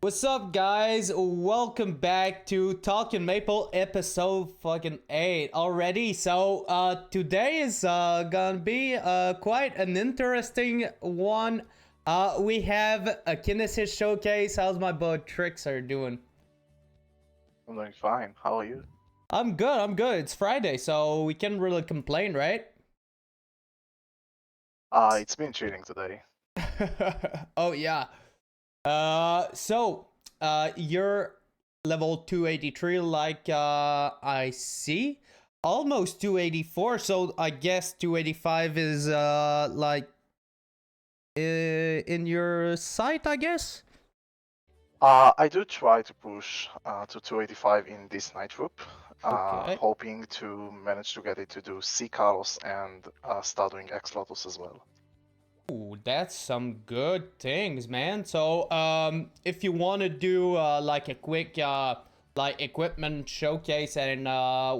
What's up, guys? Welcome back to Talking Maple episode fucking 8 already. So, today is gonna be quite an interesting one. We have a Kinesis showcase. How's my boy Trixer doing? I'm doing fine. How are you? I'm good. It's Friday, so we can't really complain, right? It's been cheating today. Oh, yeah. You're level 283, like I see, almost 284. So I guess 285 is in your sight, I guess. I do try to push to 285 in this night group, Okay. hoping to manage to get it to do C Carlos and start doing X Lotus as well. Ooh, that's some good things, man. So if you want to do like a quick like equipment showcase and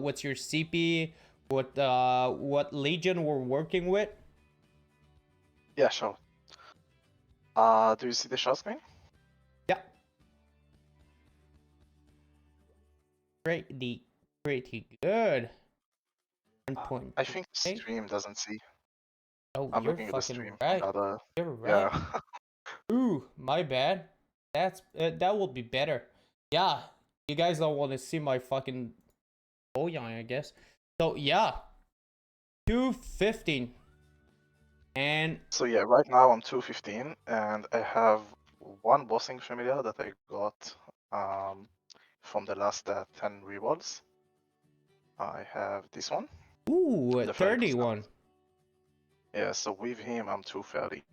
what's your CP, what legion we're working with? Yeah, sure. Do you see the shot screen? Yeah. Pretty good. 1.2. I think the stream doesn't see. Oh, I'm you're looking at the fucking stream. right. Other... You're right. Yeah. Ooh, my bad. That's that will be better. Yeah, you guys don't want to see my fucking Boyan, I guess. So yeah, 215. And So yeah, right now I'm 215, and I have one bossing familiar that I got from the last 10 rerolls. I have this one. ooh, The 31. Yeah, so with him, I'm 230.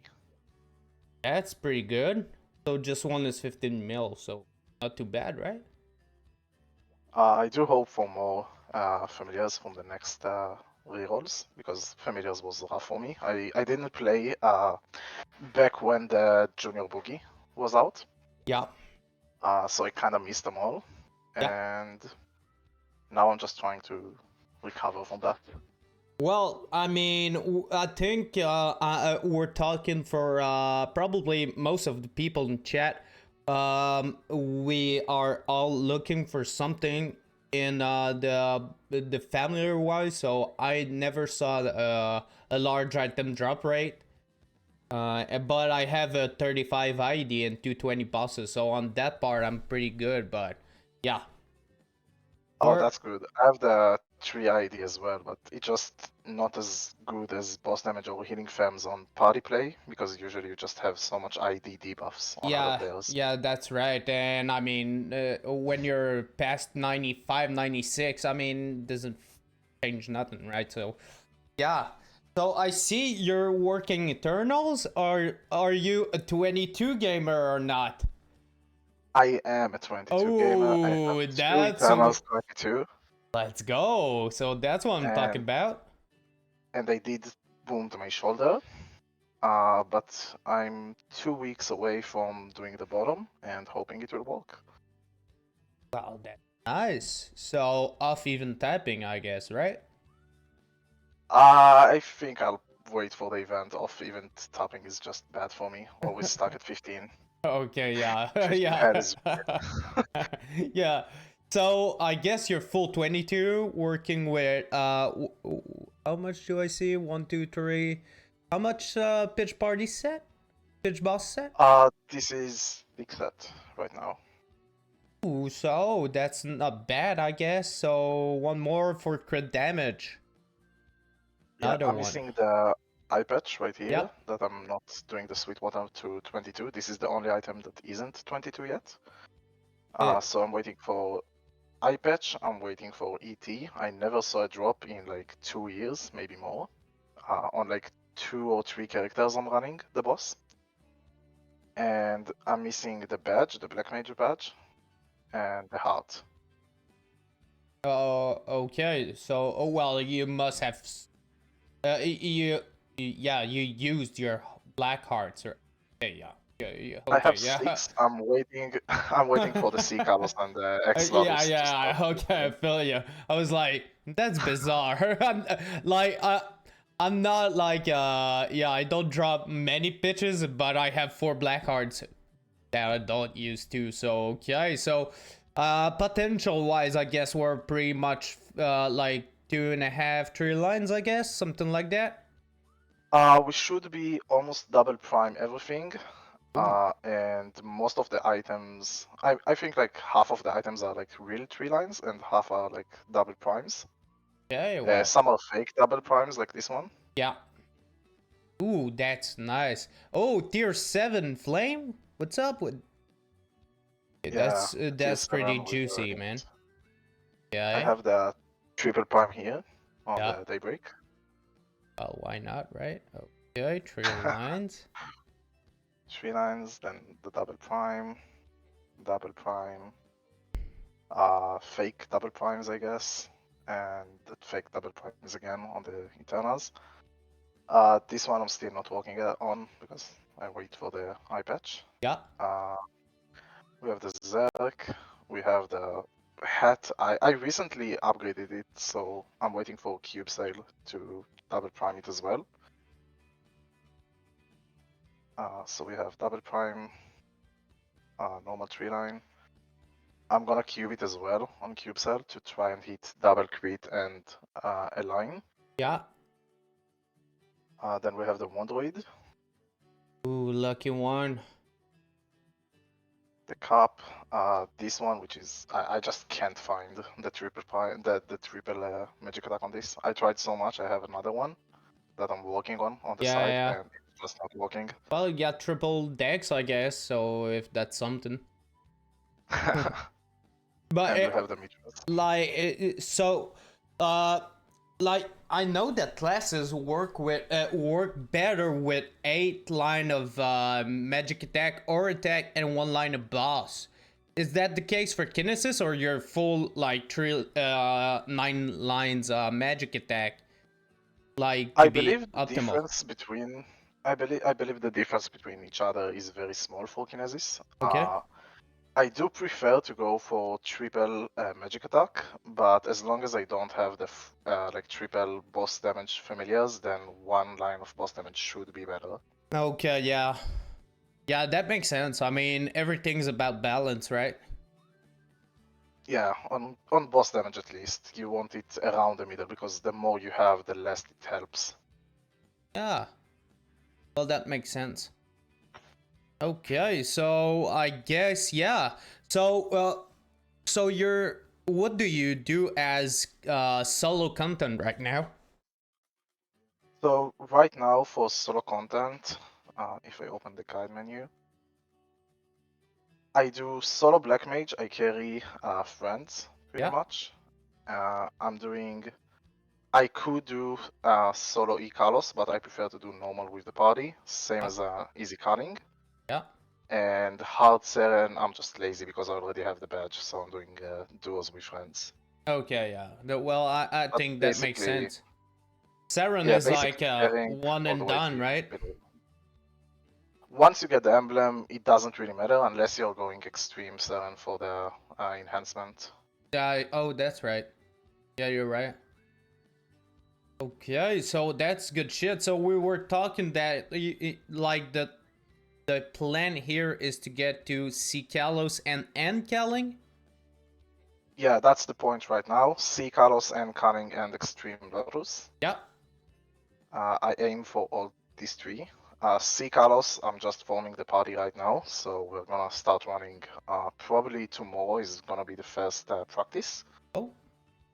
That's pretty good. So just one is 15 mil, so not too bad, right? I do hope for more familiars from the next rerolls, because familiars was rough for me. I didn't play back when the Junior Boogie was out, Yeah. so I kind of missed them all. Yeah. And now I'm just trying to recover from that. Well, I mean, I think we're talking for probably most of the people in chat. We are all looking for something in the familiar wise. So I never saw a large item drop rate. But I have a 35 ID and 220 bosses, so on that part I'm pretty good. But yeah. Oh, that's good. I have the 3 ID as well, but it's just not as good as boss damage or healing femmes on party play, because usually you just have so much ID debuffs on other players. Yeah, that's right. And I mean, when you're past 95, 96, I mean, doesn't change nothing, right? So, yeah. So I see you're working Eternals. Are you a 22 gamer or not? I am a 22 gamer. I Oh, have 2 that's Eternals 22. let's go. So that's what I'm talking about. And they did wound my shoulder. But I'm 2 weeks away from doing the bottom and hoping it will work. Wow, that's nice. So off even tapping, I guess, right? I think I'll wait for the event. Off event tapping is just bad for me. Always stuck at 15. Okay, yeah. 15 Yeah. head is Yeah. So I guess you're full 22 working with how much do I see? 1, 2, 3. How much pitch party set? Pitch boss set? This is big set right now. Ooh, so that's not bad, I guess. So one more for crit damage. Yeah, Another I'm one. missing the eye patch right here. Yep. That I'm not doing the Sweetwater to 22. This is the only item that isn't 22 yet. So I'm waiting for eye patch. I'm waiting for ET. I never saw a drop in like 2 years, maybe more. On like 2 or 3 characters I'm running the boss. And I'm missing the badge, the Black Mage badge, and the heart. Oh, okay. So, oh well, you must have yeah, you used your black hearts, or okay, yeah. Okay, I have yeah. 6. I'm waiting. I'm waiting for the C Carlos and the X Yeah, Lotus to start. okay, I feel you. I was like, that's bizarre. Like, I'm not like, yeah, I don't drop many pitches, but I have 4 black hearts. that I don't use too. So okay, so potential wise, I guess we're pretty much like 2.5, 3 lines, I guess, something like that. We should be almost double prime everything. Ooh. And most of the items, I think like half of the items are like real 3 lines and half are like double primes. Okay, well, Some are fake double primes like this one. yeah. Ooh, that's nice. Oh, tier 7 flame. What's up with? Yeah, tier That's pretty 7 with juicy, int. man. Yeah. I Eh? have the triple prime here on Yeah. the daybreak. Well, why not, right? Okay, 3 lines. 3 lines, then the double prime, fake double primes, I guess, and the fake double primes again on the internals. This one I'm still not working on because I wait for the eye patch. Yeah. We have the Zerk, we have the hat. I recently upgraded it, so I'm waiting for Cube Sale to double prime it as well. So we have double prime, normal 3 line. I'm gonna cube it as well on cube cell to try and hit double crit and a line. Yeah. Then we have the Wondroid, Ooh, lucky one. the Cup, this one, which is I just can't find the triple the triple magic attack on this. I tried so much. I have another one that I'm working on the Yeah, side, yeah. and it's just not working. Well, you got triple decks, I guess. So if that's something. But And we have the Mitras. like, so, uh, like I know that classes work better with 8 line of magic attack or attack and 1 line of boss. Is that the case for Kinesis, or your full like 9 lines magic attack like I to be believe the optimal? difference between I believe the difference between each other is very small for Kinesis. Okay. I do prefer to go for triple magic attack, but as long as I don't have the like triple boss damage familiars, then 1 line of boss damage should be better. Okay. Yeah. Yeah, that makes sense. I mean, everything's about balance, right? Yeah, on boss damage at least, you want it around the middle because the more you have, the less it helps. Yeah. Well, that makes sense. Okay, so I guess yeah. So so you're what do you do as solo content right now? So right now for solo content, if I open the guide menu, I do solo black mage. I carry friends pretty Yeah. much. I'm doing. I could do solo e-Carlos, but I prefer to do normal with the party, same Uh, as easy cutting. yeah. And hard Seren, I'm just lazy because I already have the badge, so I'm doing duos with friends. Okay, yeah. Well, I But think that makes basically, sense. Saren yeah, is basically like carrying one all the and way done, to right? middle. Once you get the emblem, it doesn't really matter unless you're going extreme Seren for the enhancement. Yeah. Oh, that's right. Yeah, you're right. Okay, so that's good shit. So we were talking that like the plan here is to get to C Kalos and Calling. Yeah, that's the point right now. See Carlos and Cunning and Extreme Lotus. Yeah. I aim for all these three. See Carlos, I'm just forming the party right now, so we're gonna start running. Probably tomorrow is gonna be the first practice, Oh.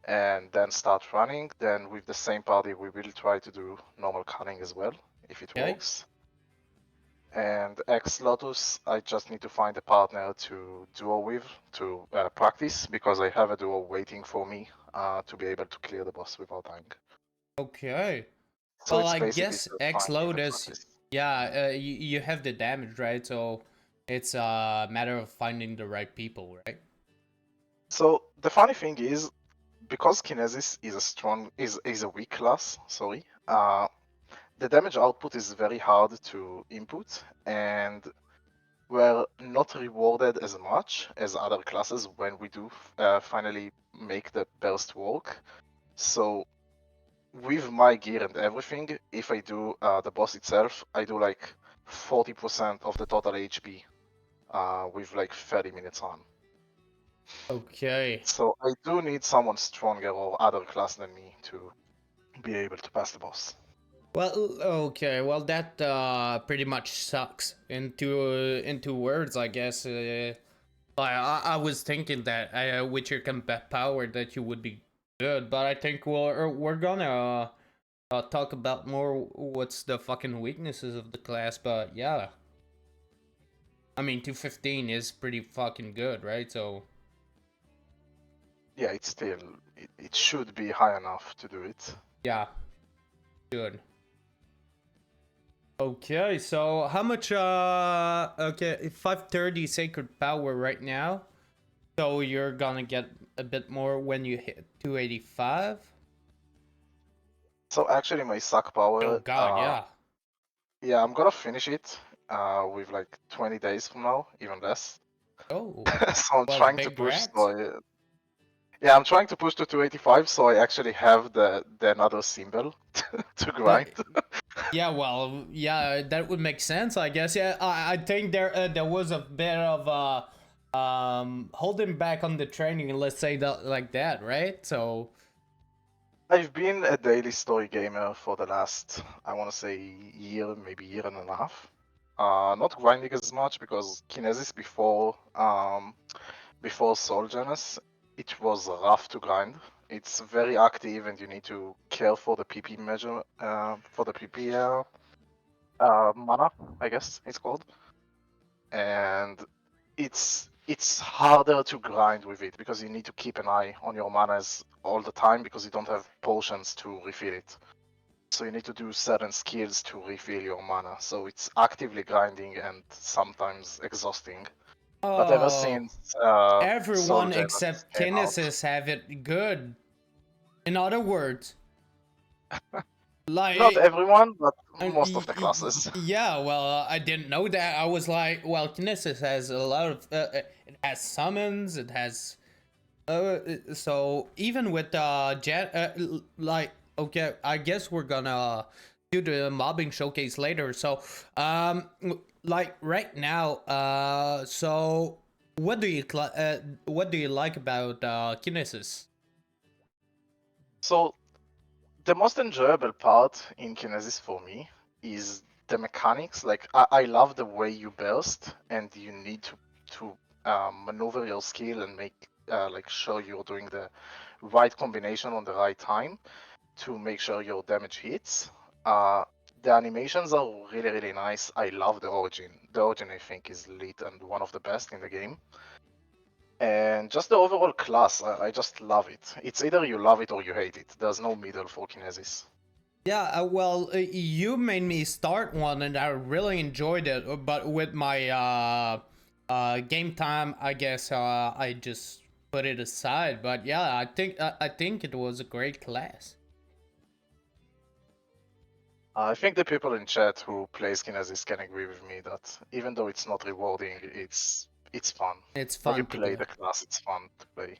and then start running. Then with the same party, we will try to do normal cunning as well, if it Okay. works. And X Lotus, I just need to find a partner to duo with to practice because I have a duo waiting for me to be able to clear the boss without dying. Okay. So Well, it's I basically guess just X finding the Lotus, practice. yeah, you have the damage, right? So it's a matter of finding the right people, right? So the funny thing is, because Kinesis is a strong is a weak class, sorry, the damage output is very hard to input, and we're not rewarded as much as other classes when we do finally make the burst work. So with my gear and everything, if I do the boss itself, I do like 40% of the total HP with like 30 minutes on. Okay. So I do need someone stronger or other class than me to be able to pass the boss. Well, okay. Well, that pretty much sucks into words, I guess. I was thinking that with your combat power that you would be good, but I think we're gonna talk about more what's the fucking weaknesses of the class. But yeah, I mean 215 is pretty fucking good, right? So Yeah, it's still it should be high enough to do it. yeah, good. Okay, so how much okay, 530 sacred power right now. So you're gonna get a bit more when you hit 285? So actually my suck Oh power, god, yeah. yeah, I'm gonna finish it with like 20 days from now, even less. Oh, So I'm well, trying to big push. rats. So yeah, I'm trying to push to 285, so I actually have the another symbol to Uh, grind. yeah, well, yeah, that would make sense, I guess. Yeah, I think there was a bit of holding back on the training, let's say that like that, right? So I've been a daily story gamer for the last, I want to say, year, maybe year and a half. Not grinding as much because Kinesis before Soul Genesis, it was rough to grind. It's very active and you need to care for the PP measure, for the PP mana, I guess it's called. And it's harder to grind with it because you need to keep an eye on your manas all the time because you don't have potions to refill it. So you need to do certain skills to refill your mana. So it's actively grinding and sometimes exhausting. But ever oh, since Soul everyone Genesis except came out, Kinesis have it good. In other words, not like everyone, but most of the classes. yeah, well, I didn't know that. I was like, well, Kinesis has a lot of. It has summons. It has. So even with Jet, like, okay, I guess we're gonna do the mobbing showcase later. So, like right now, so what do you like about Kinesis? So the most enjoyable part in Kinesis for me is the mechanics. Like I love the way you burst, and you need to maneuver your skill and make like sure you're doing the right combination on the right time to make sure your damage hits. Uh, the animations are really nice. I love the origin. The origin I think is lit and one of the best in the game. And just the overall class, I just love it. It's either you love it or you hate it. There's no middle for Kinesis. Yeah, well, you made me start one, and I really enjoyed it. But with my game time, I guess I just put it aside. But yeah, I think it was a great class. I think the people in chat who play Kinesis can agree with me that even though it's not rewarding, it's fun. It's When you fun to play play. the class, it's fun to play.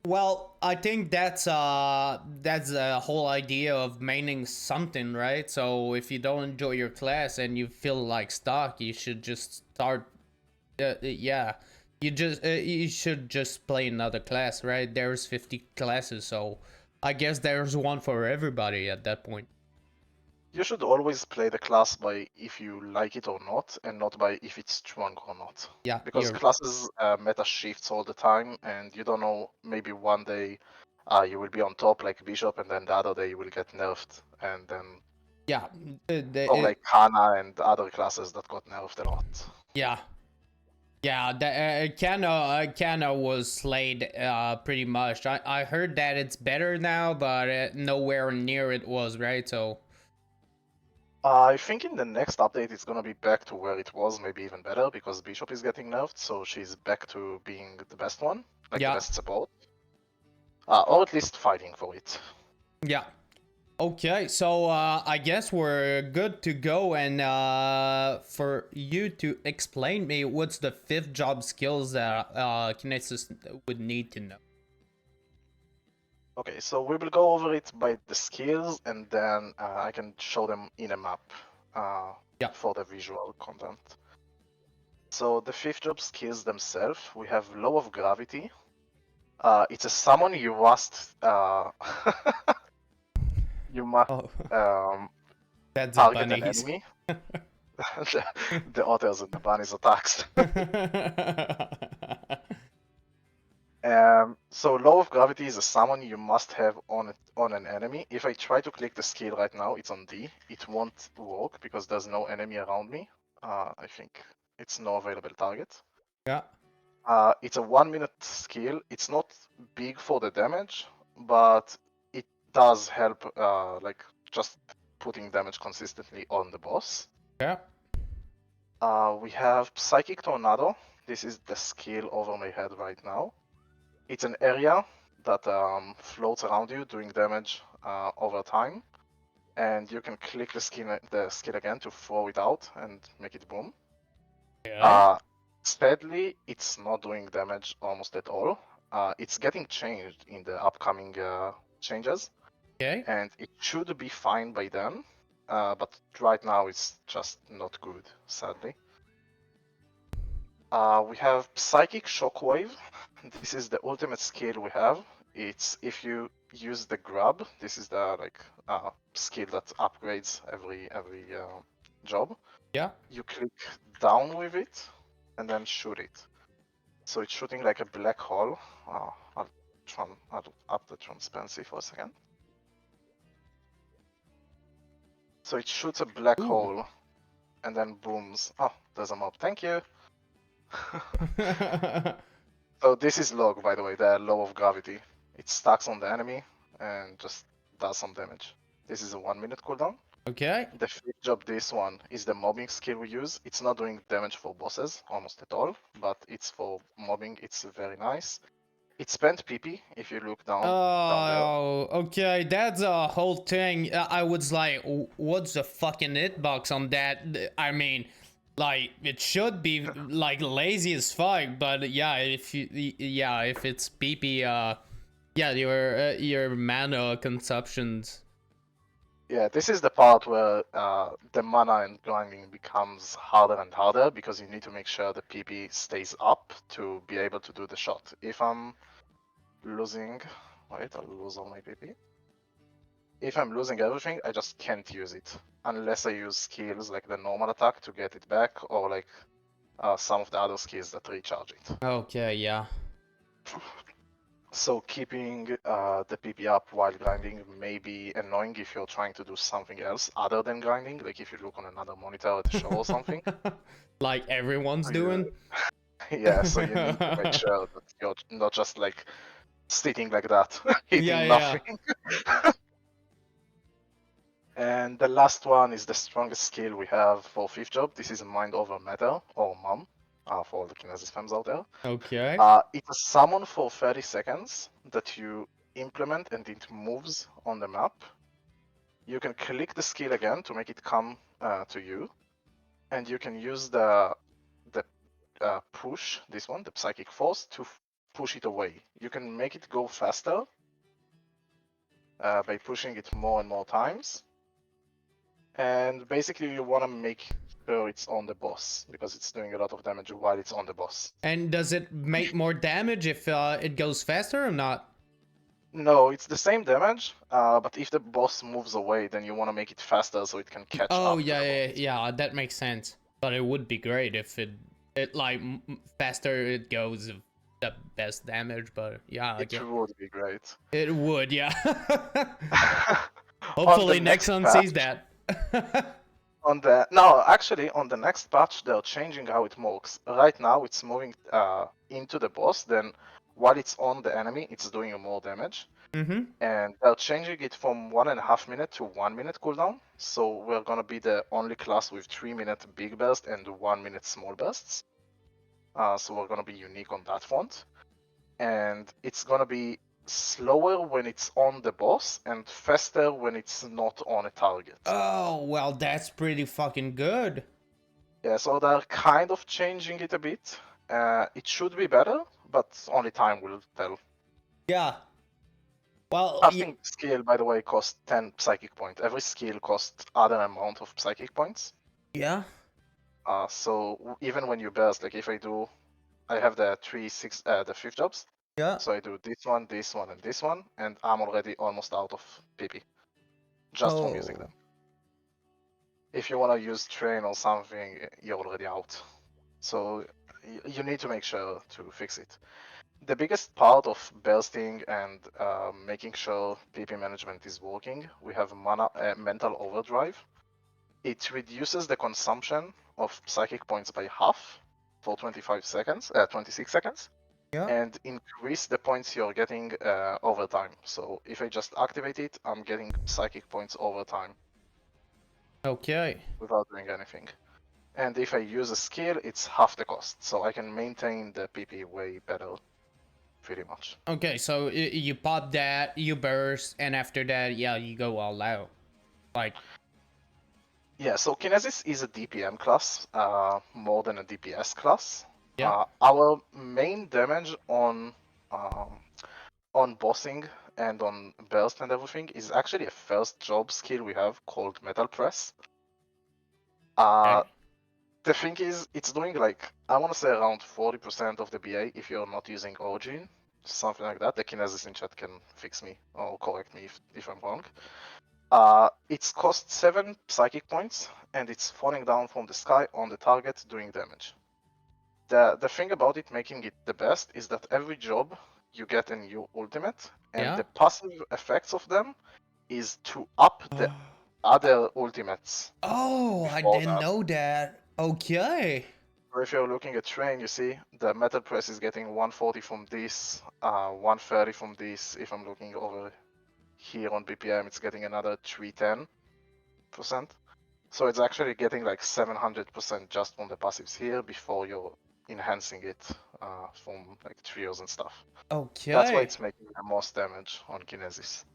Well, I think that's the whole idea of maining something, right? So if you don't enjoy your class and you feel like stuck, you should just start. Yeah, you should just play another class, right? There's 50 classes, so I guess there's one for everybody at that point. You should always play the class by if you like it or not, and not by if it's strong or not. Yeah, Because you're classes meta shifts all the time, and you don't know. Maybe one day you will be on top like Bishop, and then the other day you will get nerfed, and then yeah, or like Hana and other classes that got nerfed a lot. yeah. Yeah, the Kana was slayed pretty much. I heard that it's better now, but nowhere near it was, right? So I think in the next update it's gonna be back to where it was, maybe even better, because Bishop is getting nerfed, so she's back to being the best one, like the yeah, best support, or at least fighting for it. yeah. Okay, so I guess we're good to go, and for you to explain me what's the fifth job skills that Kinesis would need to know. Okay, so we will go over it by the skills, and then I can show them in a map Yeah. for the visual content. So the 5th job skills themselves, we have Law of Gravity. It's a summon you must you must Oh, um, that's a target an bunnies. enemy. The otters and the bunnies attacks. So Law of Gravity is a summon you must have on an enemy. If I try to click the skill right now, it's on D. It won't work because there's no enemy around me. I think it's no available target. Yeah. It's a 1-minute skill. It's not big for the damage, but it does help, like just putting damage consistently on the boss. Yeah. We have Psychic Tornado. This is the skill over my head right now. It's an area that floats around you, doing damage over time, and you can click the skill again to throw it out and make it boom. Okay. Sadly, it's not doing damage almost at all. It's getting changed in the upcoming changes, Okay. and it should be fine by then. But right now, it's just not good, sadly. We have Psychic Shockwave. This is the ultimate skill we have. It's if you use the grab. This is the skill that upgrades every job. Yeah. You click down with it, and then shoot it. So it's shooting like a black hole. I'll up the transparency for a second. So it shoots a black Ooh. hole, and then booms. Oh, there's a mob. Thank you. So this is log, by the way, the law of gravity. It stacks on the enemy and just does some damage. This is a 1-minute cooldown. Okay. The 5th job, this one, is the mobbing skill we use. It's not doing damage for bosses, almost at all, but it's for mobbing, it's very nice. It spent PP, if you look down there. Oh, okay. That's a whole thing. I was like, what's the fucking hitbox on that? I mean, like it should be like lazy as fuck, but yeah, if it's PP, yeah, your mana consumptions. Yeah, this is the part where the mana and grinding becomes harder and harder because you need to make sure the PP stays up to be able to do the shot. If I'm losing, wait, I'll lose all my PP. If I'm losing everything, I just can't use it unless I use skills like the normal attack to get it back, or like some of the other skills that recharge it. Okay, yeah. So keeping the PP up while grinding may be annoying if you're trying to do something else other than grinding, like if you look on another monitor at the show or something. Like everyone's doing. Yeah, so you need to make sure that you're not just like sitting like that, Yeah, hitting yeah. nothing. And the last one is the strongest skill we have for 5th job. This is Mind Over Matter, or MOM, for all the Kinesis fans out there. Okay. It's a summon for 30 seconds that you implement and it moves on the map. You can click the skill again to make it come to you, and you can use the push, this one, the Psychic Force, to push it away. You can make it go faster by pushing it more and more times. And basically you want to make sure it's on the boss, because it's doing a lot of damage while it's on the boss. And does it make more damage if it goes faster or not? No, it's the same damage, but if the boss moves away, then you want to make it faster so it can catch Oh, up to yeah, the yeah, boss. yeah, that makes sense. But it would be great if it like faster it goes, the best damage. But yeah, It again, would be great. it would, yeah. On the Hopefully, next Nexon sees patch, that. actually, on the next patch, they're changing how it works. Right now, it's moving into the boss. Then, while it's on the enemy, it's doing more damage. Mm-hmm. And they're changing it from 1.5 minute to 1 minute cooldown. So we're gonna be the only class with 3-minute big burst and 1 minute small bursts. So we're gonna be unique on that front. And it's gonna be slower when it's on the boss and faster when it's not on a target. Oh well, that's pretty fucking good. Yeah, so they're kind of changing it a bit. It should be better, but only time will tell. Yeah. Well, Casting skill, by the way, costs 10 psychic points. Every skill costs other amount of psychic points. yeah. So even when you burst, like if I have the the 5th jobs. Yeah. So I do this one, and this one, and I'm already almost out of PP just from using Oh. them. If you want to use train or something, you're already out. So you need to make sure to fix it. The biggest part of bursting and making sure PP management is working, we have mental overdrive. It reduces the consumption of psychic points by half for 26 seconds, Yeah. and increase the points you're getting over time. So if I just activate it, I'm getting psychic points over time Okay. without doing anything. And if I use a skill, it's half the cost, so I can maintain the PP way better, pretty much. Okay, so you pop that, you burst, and after that, yeah, you go all out. Like, Yeah, so Kinesis is a DPM class, more than a DPS class. yeah, Our main damage on bossing and on burst and everything is actually a first job skill we have called Metal Press. okay. The thing is, it's doing like, I want to say around 40% of the BA if you're not using Origin, something like that. The Kinesis in chat can fix me or correct me if I'm wrong. It's cost 7 psychic points and it's falling down from the sky on the target doing damage. The thing about it making it the best is that every job you get a new ultimate, and Yeah. the passive effects of them is to up the other ultimates Oh, I before didn't that. know that. Okay. So if you're looking at train, you see the metal press is getting 140 from this, 130 from this. If I'm looking over here on BPM, it's getting another 310%. So it's actually getting like 700% just from the passives here before you're enhancing it from like trios and stuff. That's why Okay. it's making the most damage on Kinesis.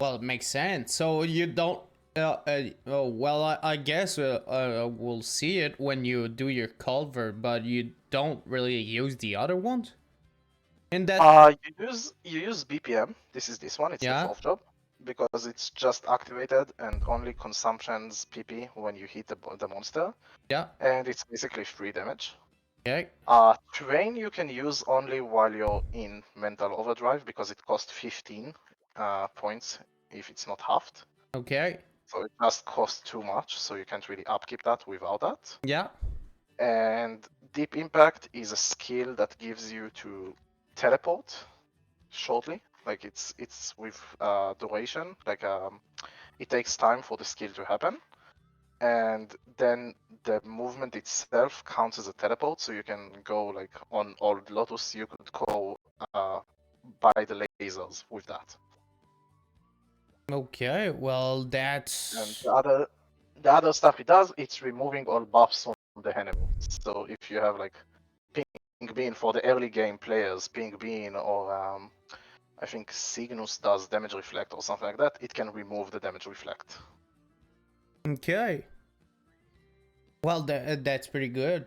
Well, it makes sense. So you don't. Oh well, I guess we'll see it when you do your culvert, but you don't really use the other ones in that. You use BPM. This is this one. It's the Yeah. 4th job because it's just activated and only consumptions PP when you hit the monster, Yeah. and it's basically free damage. Okay. Train you can use only while you're in mental overdrive because it costs 15 points if it's not halved. Okay. So it just costs too much, so you can't really upkeep that without that. Yeah. And Deep Impact is a skill that gives you to teleport shortly. Like it's with duration. Like it takes time for the skill to happen, and then the movement itself counts as a teleport. So you can go like on Old Lotus. You could go by the lasers with that. Okay. Well, And that's the other stuff it does, it's removing all buffs from the enemy. So if you have like Pink Bean for the early game players, Pink Bean or I think Cygnus does damage reflect or something like that, it can remove the damage reflect. okay. Well, that's pretty good.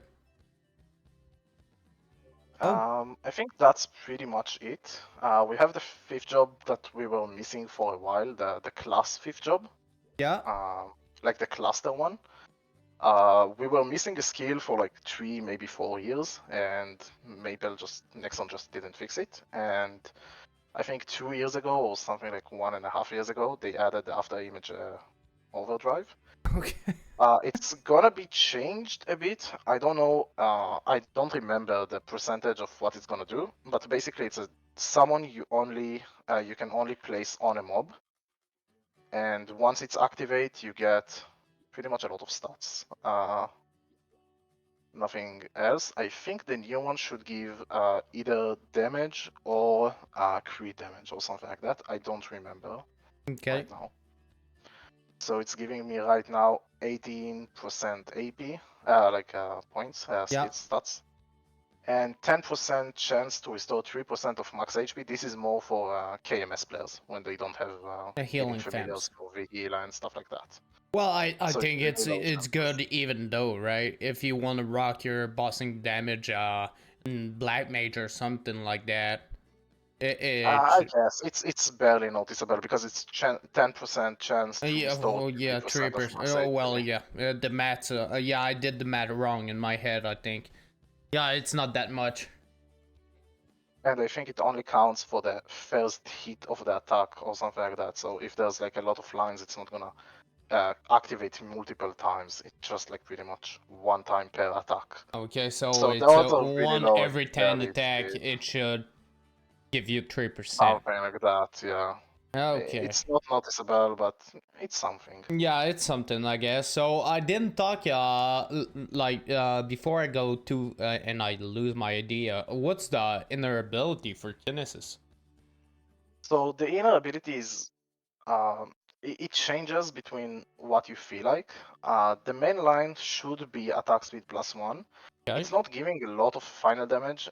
Oh, I think that's pretty much it. We have the 5th job that we were missing for a while, the class 5th job, yeah. like the cluster one. We were missing a skill for like 3, maybe 4 years, and Nexon just didn't fix it. And I think 2 years ago or something like 1.5 years ago, they added the after image overdrive. Okay. It's gonna be changed a bit. I don't know. I don't remember the percentage of what it's gonna do, but basically it's a summon you can only place on a mob, and once it's activate, you get pretty much a lot of stats. Nothing else. I think the new one should give either damage or crit damage or something like that. I don't remember Okay. right now. So it's giving me right now 18% AP, points, Yeah. skill stats, and 10% chance to restore 3% of max HP. This is more for KMS players when they don't have The healing healing familiars fence. for the healer and stuff like that. Well, I So it's think really low it's chances. good even though, right? If you want to rock your bossing damage in black mage or something like that. I guess it's barely noticeable because it's 10% chance to Yeah, restore well, yeah, 3% of 3%. max Oh, well, HP. yeah. The maths, yeah, I did the math wrong in my head, I think. Yeah, it's not that much. And I think it only counts for the first hit of the attack or something like that. So if there's like a lot of lines, it's not gonna activate multiple times. It's just like pretty much one time per attack. Okay, so So the it's odds are really one low and every 10 barely attack, hit. it should give you 3%. Something like that, yeah. Okay. It's not noticeable, but it's something. Yeah, it's something, I guess. So I didn't talk, before I go to, and I lose my idea, what's the inner ability for Kinesis? So the inner ability is it changes between what you feel like. The main line should be attack speed +1. Okay. It's not giving a lot of final damage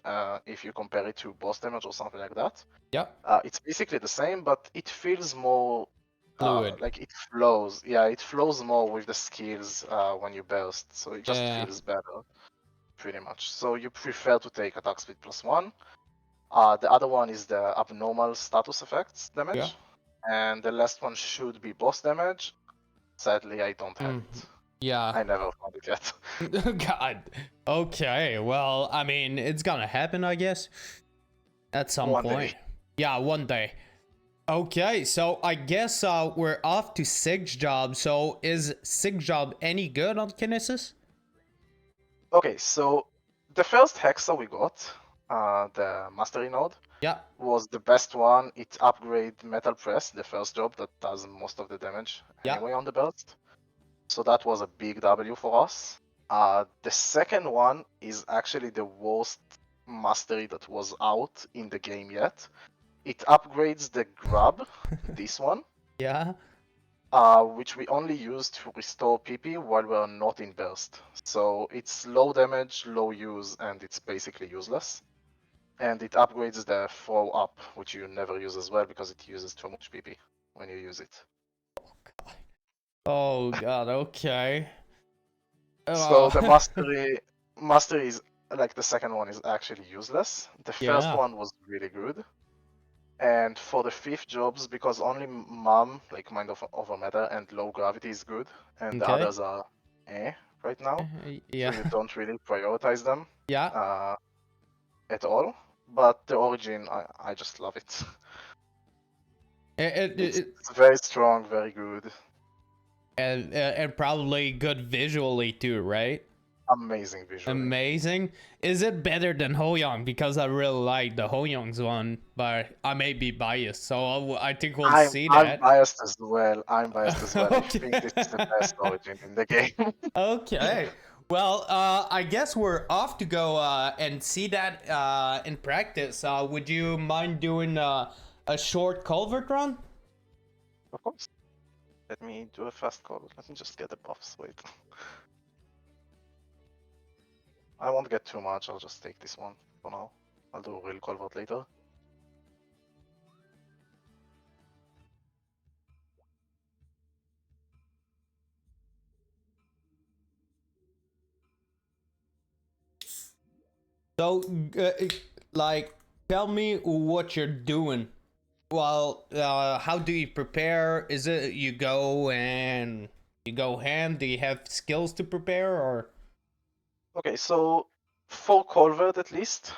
if you compare it to boss damage or something like that. Yeah. It's basically the same, but it feels more Fluid. like it flows. Yeah, it flows more with the skills when you burst, so it just Yeah. feels better, pretty much. So you prefer to take attack speed +1. The other one is the abnormal status effects Yeah. damage, and the last one should be boss damage. Sadly, I don't have it. Yeah. I never found it yet. God. Okay. Well, I mean, it's gonna happen, I guess, at some One day. point. Yeah, one day. Okay, so I guess we're off to Six Job. So is Six Job any good on Kinesis? Okay, so the first Hexa we got, the Mastery node, Yeah. was the best one. It upgraded Metal Press, the first job that does most of the damage Yeah. anyway on the burst. So that was a big W for us. The second one is actually the worst mastery that was out in the game yet. It upgrades the grab, this one, Yeah. which we only use to restore PP while we're not in burst. So it's low damage, low use, and it's basically useless. And it upgrades the throw up, which you never use as well because it uses too much PP when you use it. Oh God. Okay. So Oh. the mastery is like the second one is actually useless. The first Yeah. one was really good. And for the fifth jobs, because only MUM, like Mind over Matter, and Low Gravity is good, and the Okay. others are right now, so Yeah. you don't really prioritize them Yeah. uh, at all. But the Origin, I just love it. It, It's it, very strong, very good, and probably good visually too, right? amazing visually. Amazing. Is it better than Hoyoung? Because I really like the Hoyoung's one, but I may be biased, so I think we'll see I'm that. biased as well. I'm biased as well. I think Okay. this is the best Origin in the game. Okay. Well, I guess we're off to go and see that in practice. Would you mind doing a short culvert run? Of course. Let me do a fast call. Let me just get the buffs. Wait. I won't get too much. I'll just take this one for now. I'll do a real culvert later. So, like, tell me what you're doing. Well, how do you prepare? Is it you go hand? Do you have skills to prepare or? Okay, so for culvert at least,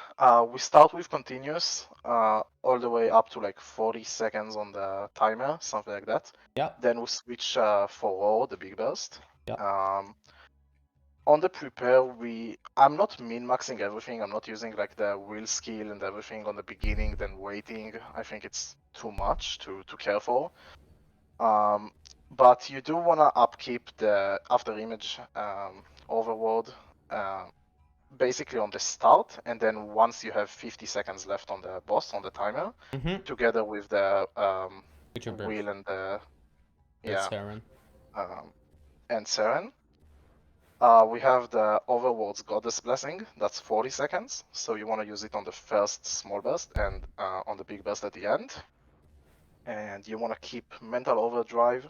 we start with continuous all the way up to like 40 seconds on the timer, something like that. Yeah. Then we switch for raw, the big burst. Yeah. On the prepare, I'm not min-maxing everything. I'm not using like the wheel skill and everything on the beginning, then waiting. I think it's too much to care for. But you do want to upkeep the after image overworld basically on the start, and then once you have 50 seconds left on the boss on the timer, Mm-hmm. together with the With your birth. wheel and the That's yeah Saren. and Seren. We have the Overworld's Goddess Blessing, that's 40 seconds, so you want to use it on the first small burst and on the big burst at the end. And you want to keep Mental Overdrive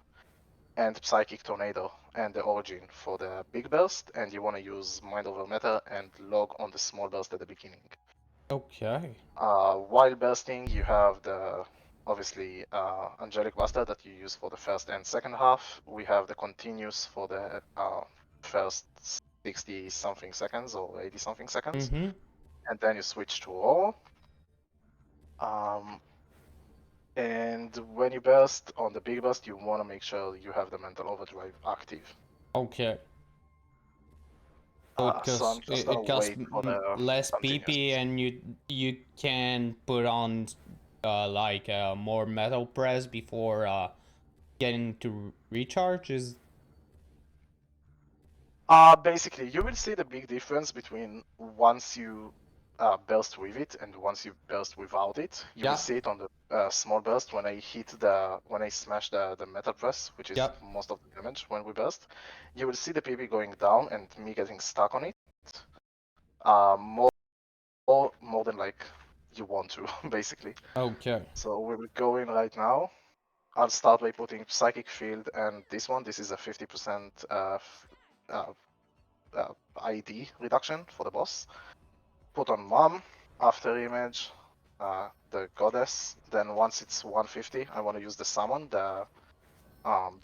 and Psychic Tornado and the Origin for the big burst, and you want to use Mind Over Matter and Log on the small burst at the beginning. Okay. While bursting, you have the obviously angelic buster that you use for the first and second half. We have the continuous for the first 60 something seconds or 80 something seconds, Mm-hmm. and then you switch to all. And when you burst on the big burst, you want to make sure you have the mental overdrive active. Okay. So So I'm just gonna it costs wait for the less continuous. PP, and you can put on like more metal press before getting to recharge. Is Basically, you will see the big difference between once you burst with it and once you burst without it. You will yeah, see it on the small burst when when I smash the metal press, which is yeah. most of the damage when we burst. You will see the PP going down and me getting stuck on it. More more than like you want to, basically. Okay. So we will go in right now. I'll start by putting Psychic Field and this one. This is a 50% uh, ID reduction for the boss. Put on Mom, After Image, the Goddess. Then once it's 150, I want to use the Summon, the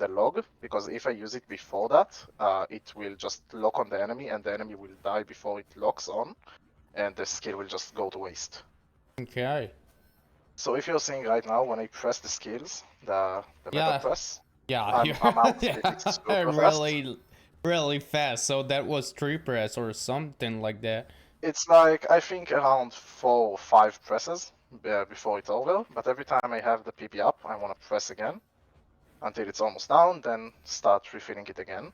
log, because if I use it before that, it will just lock on the enemy and the enemy will die before it locks on, and the skill will just go to waste. Okay. So if you're seeing right now, when I press the skills, the metal Yeah. press, Yeah. I'm out. It's Yeah. super fast. Really fast. So that was 3 press or something like that. It's like I think around 4 or 5 presses before it's over. But every time I have the PP up, I want to press again until it's almost down. Then start refilling it again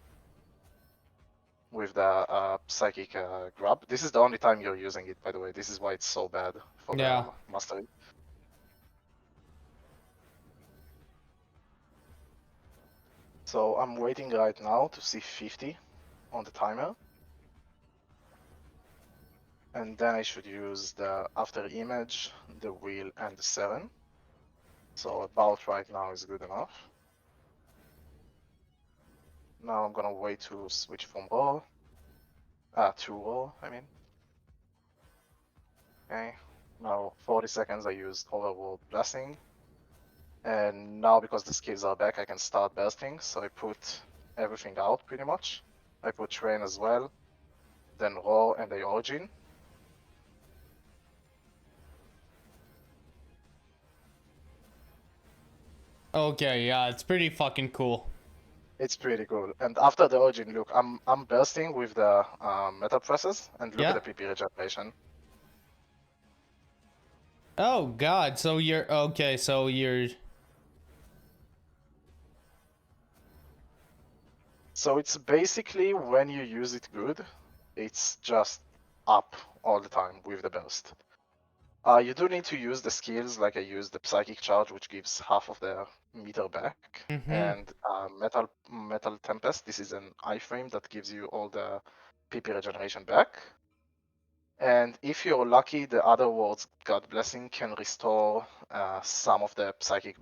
with the psychic grab. This is the only time you're using it, by the way. This is why it's so bad for the Yeah. mastery. So I'm waiting right now to see 50 on the timer. And then I should use the after image, the wheel, and the 7. So about right now is good enough. Now I'm gonna wait to switch from raw, to raw, I mean. Okay, now 40 seconds I used overworld blessing. And now because the skills are back, I can start bursting. So I put everything out pretty much. I put train as well, then raw and the origin. Okay. Yeah. It's pretty fucking cool. It's pretty cool. And after the origin, look, I'm bursting with the metal presses, and look at Yeah. the PP regeneration. Oh God. So you're okay. So you're. So it's basically when you use it good, it's just up all the time with the burst. You do need to use the skills, like I used the Psychic Charge, which gives half of the meter back, Mm-hmm. and Metal Tempest. This is an iframe that gives you all the PP regeneration back. And if you're lucky, the other words, God Blessing, can restore some of the psychic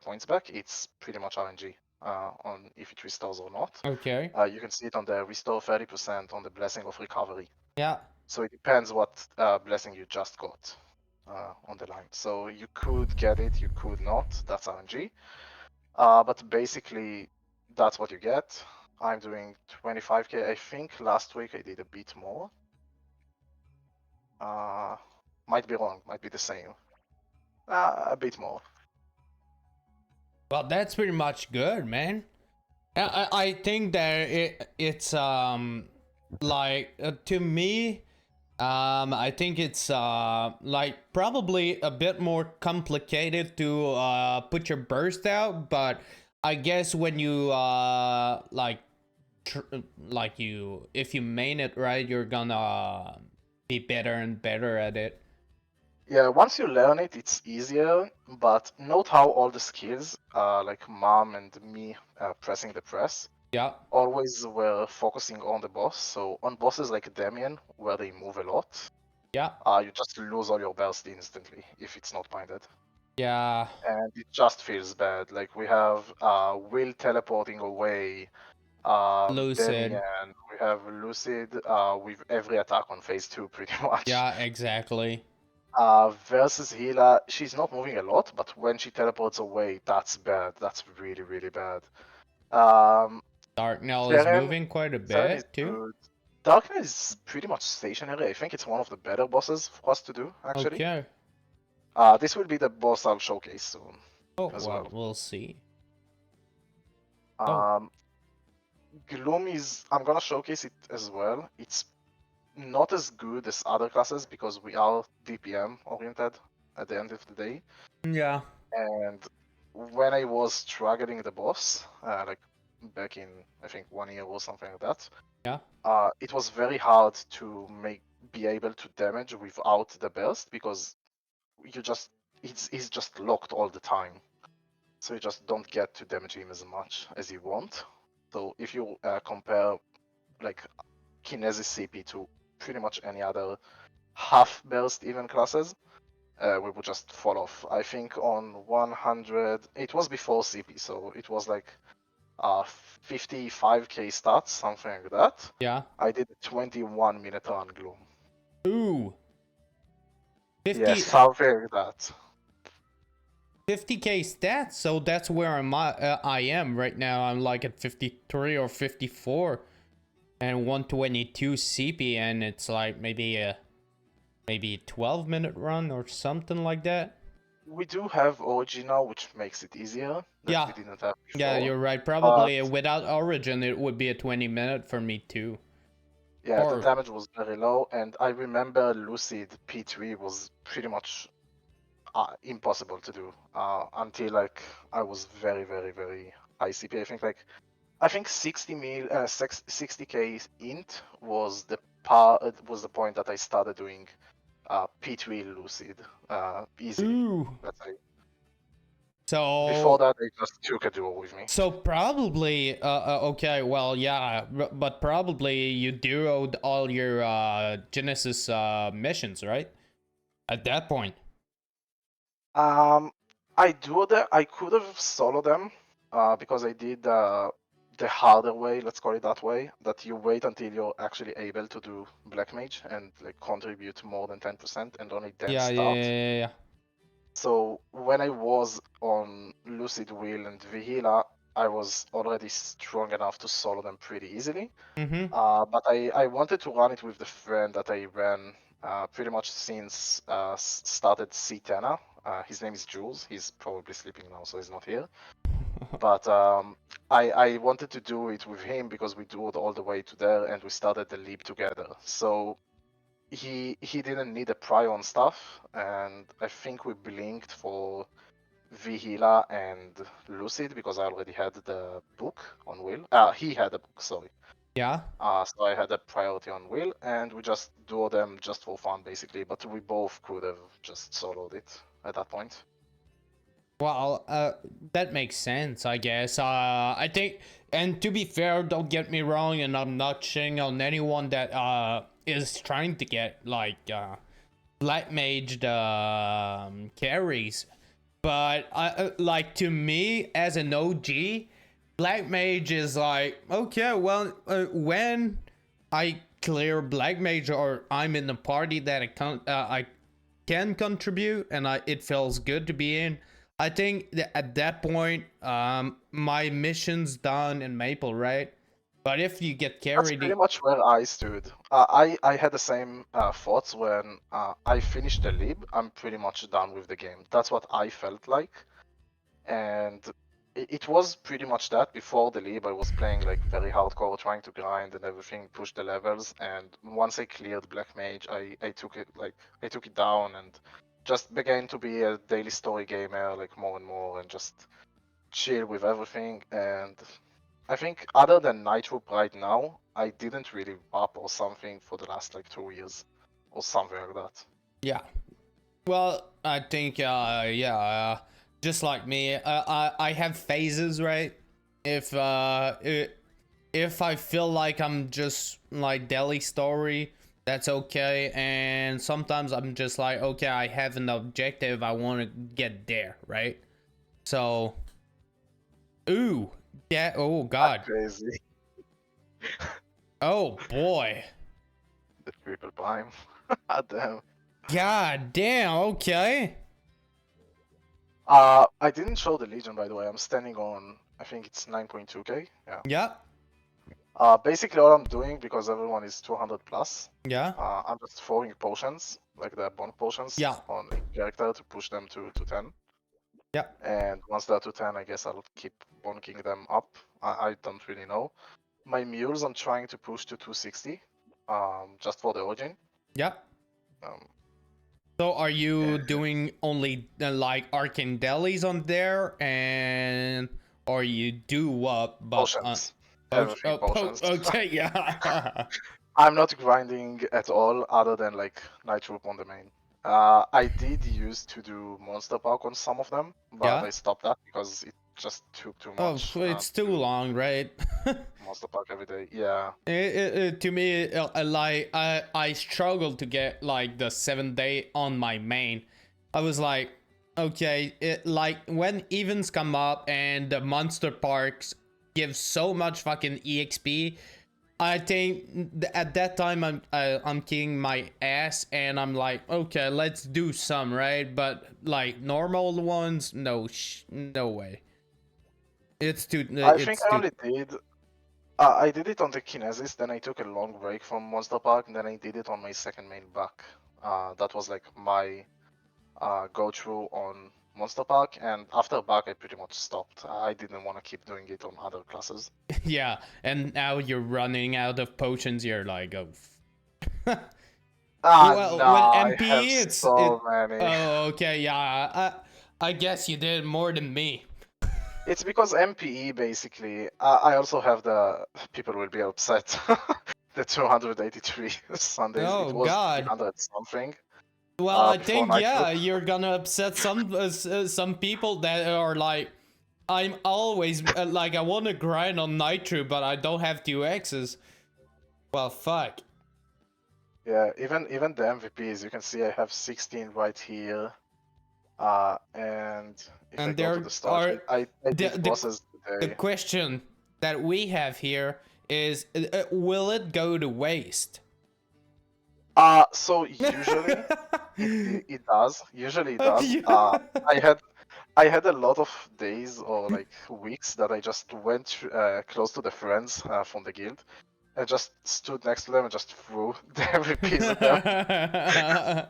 points back. It's pretty much RNG on if it restores or not. Okay. You can see it on the restore 30% on the Blessing of Recovery. Yeah. So it depends what blessing you just got on the line. So you could get it, you could not. That's RNG. But basically, that's what you get. I'm doing 25k. I think last week I did a bit more. Might be wrong, might be the same. A bit more. Well, that's pretty much good, man. I think that it's like to me I think it's like probably a bit more complicated to put your burst out, but I guess when you like you if you main it right, you're gonna be better and better at it. Yeah, once you learn it, it's easier. But note how all the skills, like mom and me pressing the press, Yeah. always were focusing on the boss. So on bosses like Damien, where they move a lot, Yeah. you just lose all your burst instantly if it's not binded. Yeah. And it just feels bad. Like we have Will teleporting away, Lucid. Demian, we have Lucid with every attack on phase 2 pretty much. Yeah, exactly. Versus Hila, she's not moving a lot, but when she teleports away, that's bad. That's really, really bad. Um, Darknell is Seren, moving quite a Seren is bit too. good. Darkness is pretty much stationary. I think it's one of the better bosses for us to do, actually. Okay. This will be the boss I'll showcase soon Oh, as well, well. we'll see. Oh, Um, Gloom is, I'm gonna showcase it as well. It's not as good as other classes because we are DPM oriented at the end of the day. yeah. And when I was struggling the boss, like back in I think 1 year or something like that, Yeah. it was very hard to be able to damage without the burst because you just he's just locked all the time, so you just don't get to damage him as much as you want. So if you compare like Kinesis CP to pretty much any other half burst even classes, we would just fall off. I think on 100, it was before CP, so it was like 55k stats, something like that. Yeah. I did a 21-minute run Gloom. Ooh. Yes, 50, something like that. 50k stats, so that's where I am right now. I'm like at 53 or 54 and 122 CP, and it's like maybe a 12-minute run or something like that. We do have Origin now, which makes it easier that Yeah. we didn't have Yeah, before. you're right. But Probably without Origin, it would be a 20-minute for me too. yeah, the Or damage was very low, and I remember Lucid P3 was pretty much impossible to do until like I was very, very, very high CP. I think 60k int was the point that I started doing P3 Lucid easily. ooh. Let's say before So that I just took a duo with me. probably okay, well, yeah, but probably you duoed all your Genesis missions, right? At that point. Um, I could have soloed them because I did the harder way, let's call it that way, that you wait until you're actually able to do Black Mage and like contribute more than 10% and only then Yeah, yeah, start. yeah, yeah. So when I was on Lucid Wheel and Vihila, I was already strong enough to solo them pretty easily. Mm-hmm. But I wanted to run it with the friend that I ran pretty much since started C10. His name is Jules. He's probably sleeping now, so he's not here. But I wanted to do it with him because we do it all the way to there and we started the leap together. So he didn't need a prion stuff, and I think we blinked for Vihila and Lucid because I already had the book on Will. He had the book, sorry. Yeah. So I had a priority on Will, and we just duo them just for fun, basically. But we both could have just soloed it at that point. Well, that makes sense, I guess. I think, and to be fair, don't get me wrong, and I'm not shitting on anyone that is trying to get like black maged carries, but like to me as an OG, black mage is like okay, well, when I clear black mage or I'm in the party that I can contribute and it feels good to be in. I think that at that point, my mission's done in Maple, right? But if you get That's carried, pretty much where I stood. I had the same thoughts when I finished the lib. I'm pretty much done with the game. That's what I felt like. And it was pretty much that. Before the league, I was playing like very hardcore, trying to grind and everything, push the levels. And once I cleared Black Mage, I took it down and just began to be a daily story gamer, like more and more, and just chill with everything. And I think other than Nitroop right now, I didn't really up or something for the last like 2 years or something like that. yeah. Well, I think, yeah, just like me, I have phases, right? If if I feel like I'm just like daily story, that's okay. And sometimes I'm just like, okay, I have an objective, I want to get there, right? So, ooh, yeah, oh That's god, crazy. Oh boy. The triple prime. Damn. God damn. Okay. I didn't show the Legion, by the way. I'm standing on, I think it's 9.2k. Yeah. Yeah. Basically, all I'm doing, because everyone is 200 plus, Yeah. I'm just throwing potions, like the bond potions, Yeah. on each character to push them to 10. Yeah. And once they're to 10, I guess I'll keep bonking them up. I don't really know. My mules, I'm trying to push to 260, just for the origin. Yeah. Um, So are you and doing only like arcane delis on there, and or you do what? But potions, everything potions. okay, yeah. I'm not grinding at all, other than like Nitroop on the main. I did used to do Monster Park on some of them, but Yeah. I stopped that because it just took too Oh, much it's to too do long, right? Monster Park every day. Yeah. To me, like I struggled to get like the 7 day on my main. I was like, okay, like when events come up and the monster parks give so much fucking exp. I think at that time I'm kicking my ass and I'm like, okay, let's do some, right? But like normal ones, no, no way. It's too. I think It's I too. only did. I did it on the Kinesis, then I took a long break from Monster Park, and then I did it on my second main back. That was like my go through on Monster Park, and after back I pretty much stopped. I didn't want to keep doing it on other classes. Yeah, and now you're running out of potions. You're like, oh. No, Well, with I have MP, so it. many. Oh, okay, yeah. I guess you did more than me. It's because MPE basically. I also have the people will be upset. The 283 Sundays. It Oh was God. 300 something. Well, I Before think Nitro. yeah, you're gonna upset some people that are like, I'm always like I want to grind on Nitro, but I don't have 2x's. Well, fuck. Yeah, even the MVPs, you can see I have 16 right here. And if I And go to there the start, are I the did bosses the today. question that we have here is, will it go to waste? So usually it does. Usually it does. Yeah. I had I had a lot of days or like weeks that I just went close to the friends from the guild and just stood next to them and just threw the MVPs at them.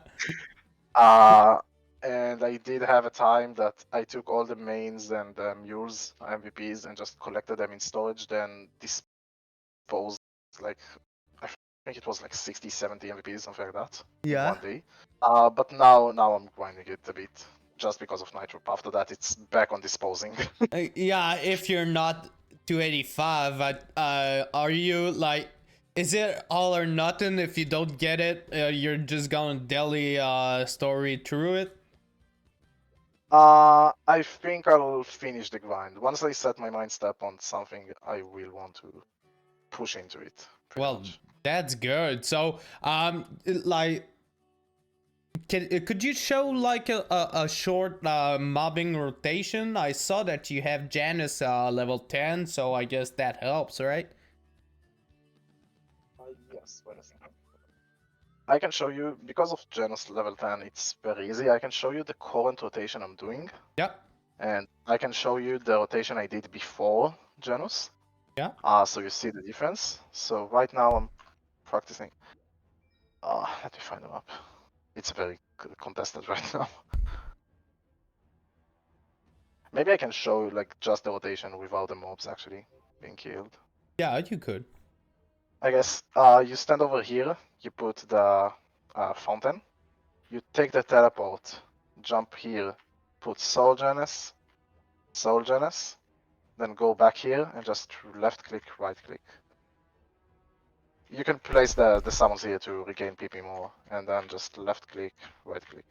Uh, and I did have a time that I took all the mains and mules MVPs and just collected them in storage, then disposed like I think it was like 60, 70 MVPs, something like that, in Yeah. one day. But now I'm grinding it a bit just because of Nitro. After that, it's back on disposing. Yeah, if you're not 285, are you like, is it all or nothing? If you don't get it, you're just gonna daily story through it? I think I'll finish the grind. Once I set my mind step on something, I will want to push into it, pretty Well, much. that's good. So, like, could you show like a short mobbing rotation? I saw that you have Janice level 10, so I guess that helps, right? Yes, wait a second. I can show you, because of Janus level 10, it's very easy. I can show you the current rotation I'm doing, Yeah. and I can show you the rotation I did before Janus. Yeah. So you see the difference. So right now I'm practicing. Let me find the map. It's very contested right now. Maybe I can show like just the rotation without the mobs actually being killed. Yeah, you could. I guess you stand over here, you put the fountain, you take the teleport, jump here, put Soul Janus, then go back here and just left click, right click. You can place the summons here to regain PP more, and then just left click, right click.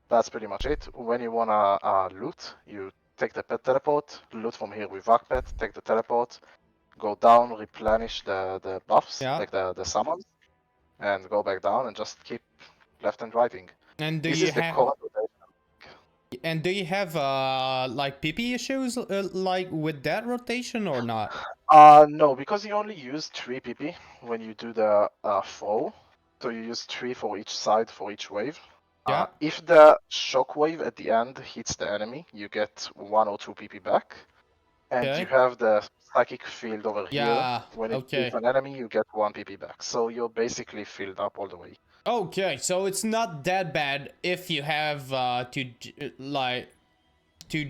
That's pretty much it. When you wanna loot, you take the pet teleport, loot from here with Vac pet, take the teleport, go down, replenish the buffs, Yeah. like the summons, and go back down and just keep left and righting. And do This you is the have core rotation. like PP issues like with that rotation or not? No, because you only use 3 PP when you do the throw. So you use 3 for each side for each wave. Yeah. If the shock wave at the end hits the enemy, you get 1 or 2 PP back. And you Okay. have the psychic field over here. Yeah. When it hits Okay. an enemy, you get 1 PP back. So you're basically filled up all the way. Okay. So it's not that bad if you have two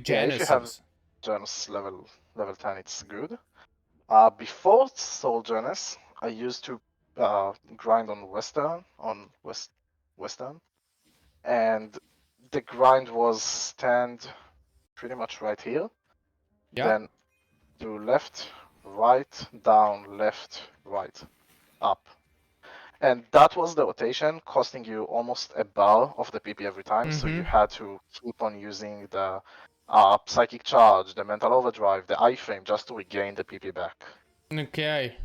Yeah, if you have Genesis. Janus level 10, it's good. Before Soul Janus, I used to grind on Western, and the grind was stand pretty much right here. Yeah. Then do left, right, down, left, right, up. And that was the rotation, costing you almost a bar of the PP every time. So you Mm-hmm. had to keep on using the Psychic Charge, the Mental Overdrive, the iframe just to regain the PP back. Okay.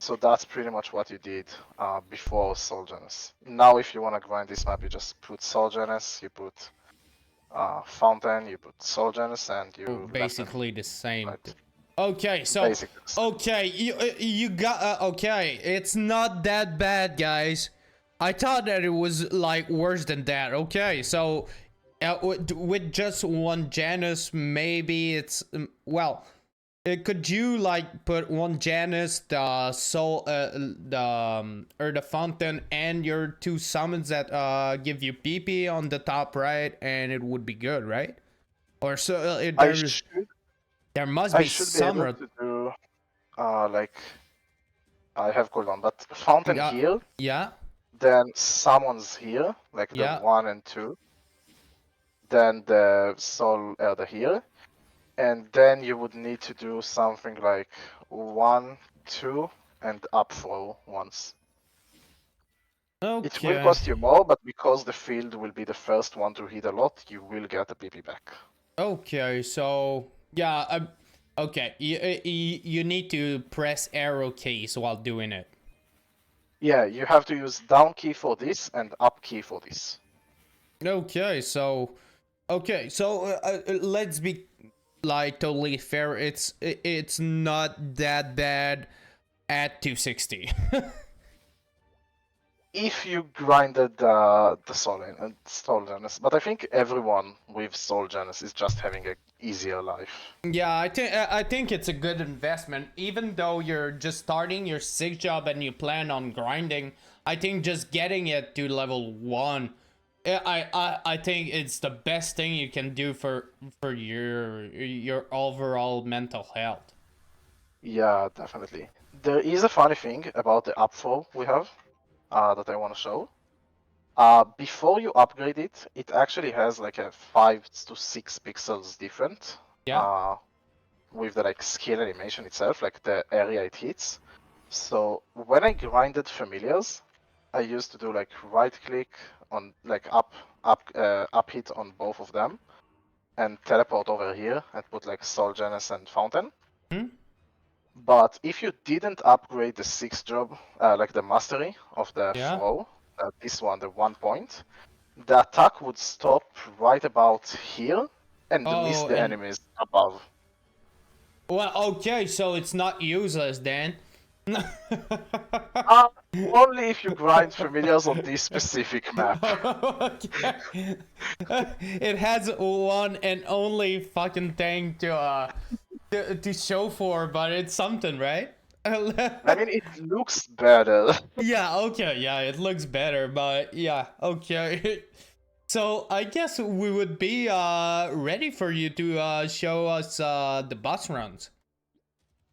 So that's pretty much what you did before Soul Janus. Now, if you want to grind this map, you just put Soul Janus, you put Fountain, you put Soul Janus, and Oh, you left and basically the same. right. Okay, so Basically. okay, you got okay. It's not that bad, guys. I thought that it was like worse than that. Okay, so with just one Janus, maybe it's well. Could you like put one Janus, the soul, or the fountain, and your two summons that give you PP on the top right, and it would be good, right? Or so I should there must I be should be able some. to do like I have cooldown, but Fountain Yeah, here, yeah, then summons here, like the yeah. 1 and 2, then the Soul Elder here, and then you would need to do something like 1, 2, and up throw once. It will Okay, cost you more, but because the field will be the first one to hit a lot, you will get a PP back. okay. So yeah, okay. You need to press arrow keys while doing it. Yeah, you have to use down key for this and up key for this. Okay, so let's be like totally fair. It's not that bad at 260. If you grinded the Soul Janus, but I think everyone with Soul Janus is just having a easier life. Yeah, I think it's a good investment. Even though you're just starting your SIG job and you plan on grinding, I think just getting it to level 1, I think it's the best thing you can do for your overall mental health. Yeah, definitely. There is a funny thing about the upfall we have that I want to show. Before you upgrade it, it actually has like a 5 to 6 pixels different Yeah. with the like skill animation itself, like the area it hits. So when I grinded familiars, I used to do like right click on like up hit on both of them and teleport over here and put like Soul Janus and Fountain. Hmm? But if you didn't upgrade the 6th job, like the mastery of the Yeah. throw, this one, the 1 point, the attack would stop right about here and miss Oh, the and enemies above. well, okay, so it's not useless then. Uh, Only if you grind familiars on this specific map. Okay. It has one and only fucking thing to show for, but it's something, right? I mean, it looks better. Yeah, okay, yeah, it looks better, but yeah, okay. So I guess we would be ready for you to show us the boss runs.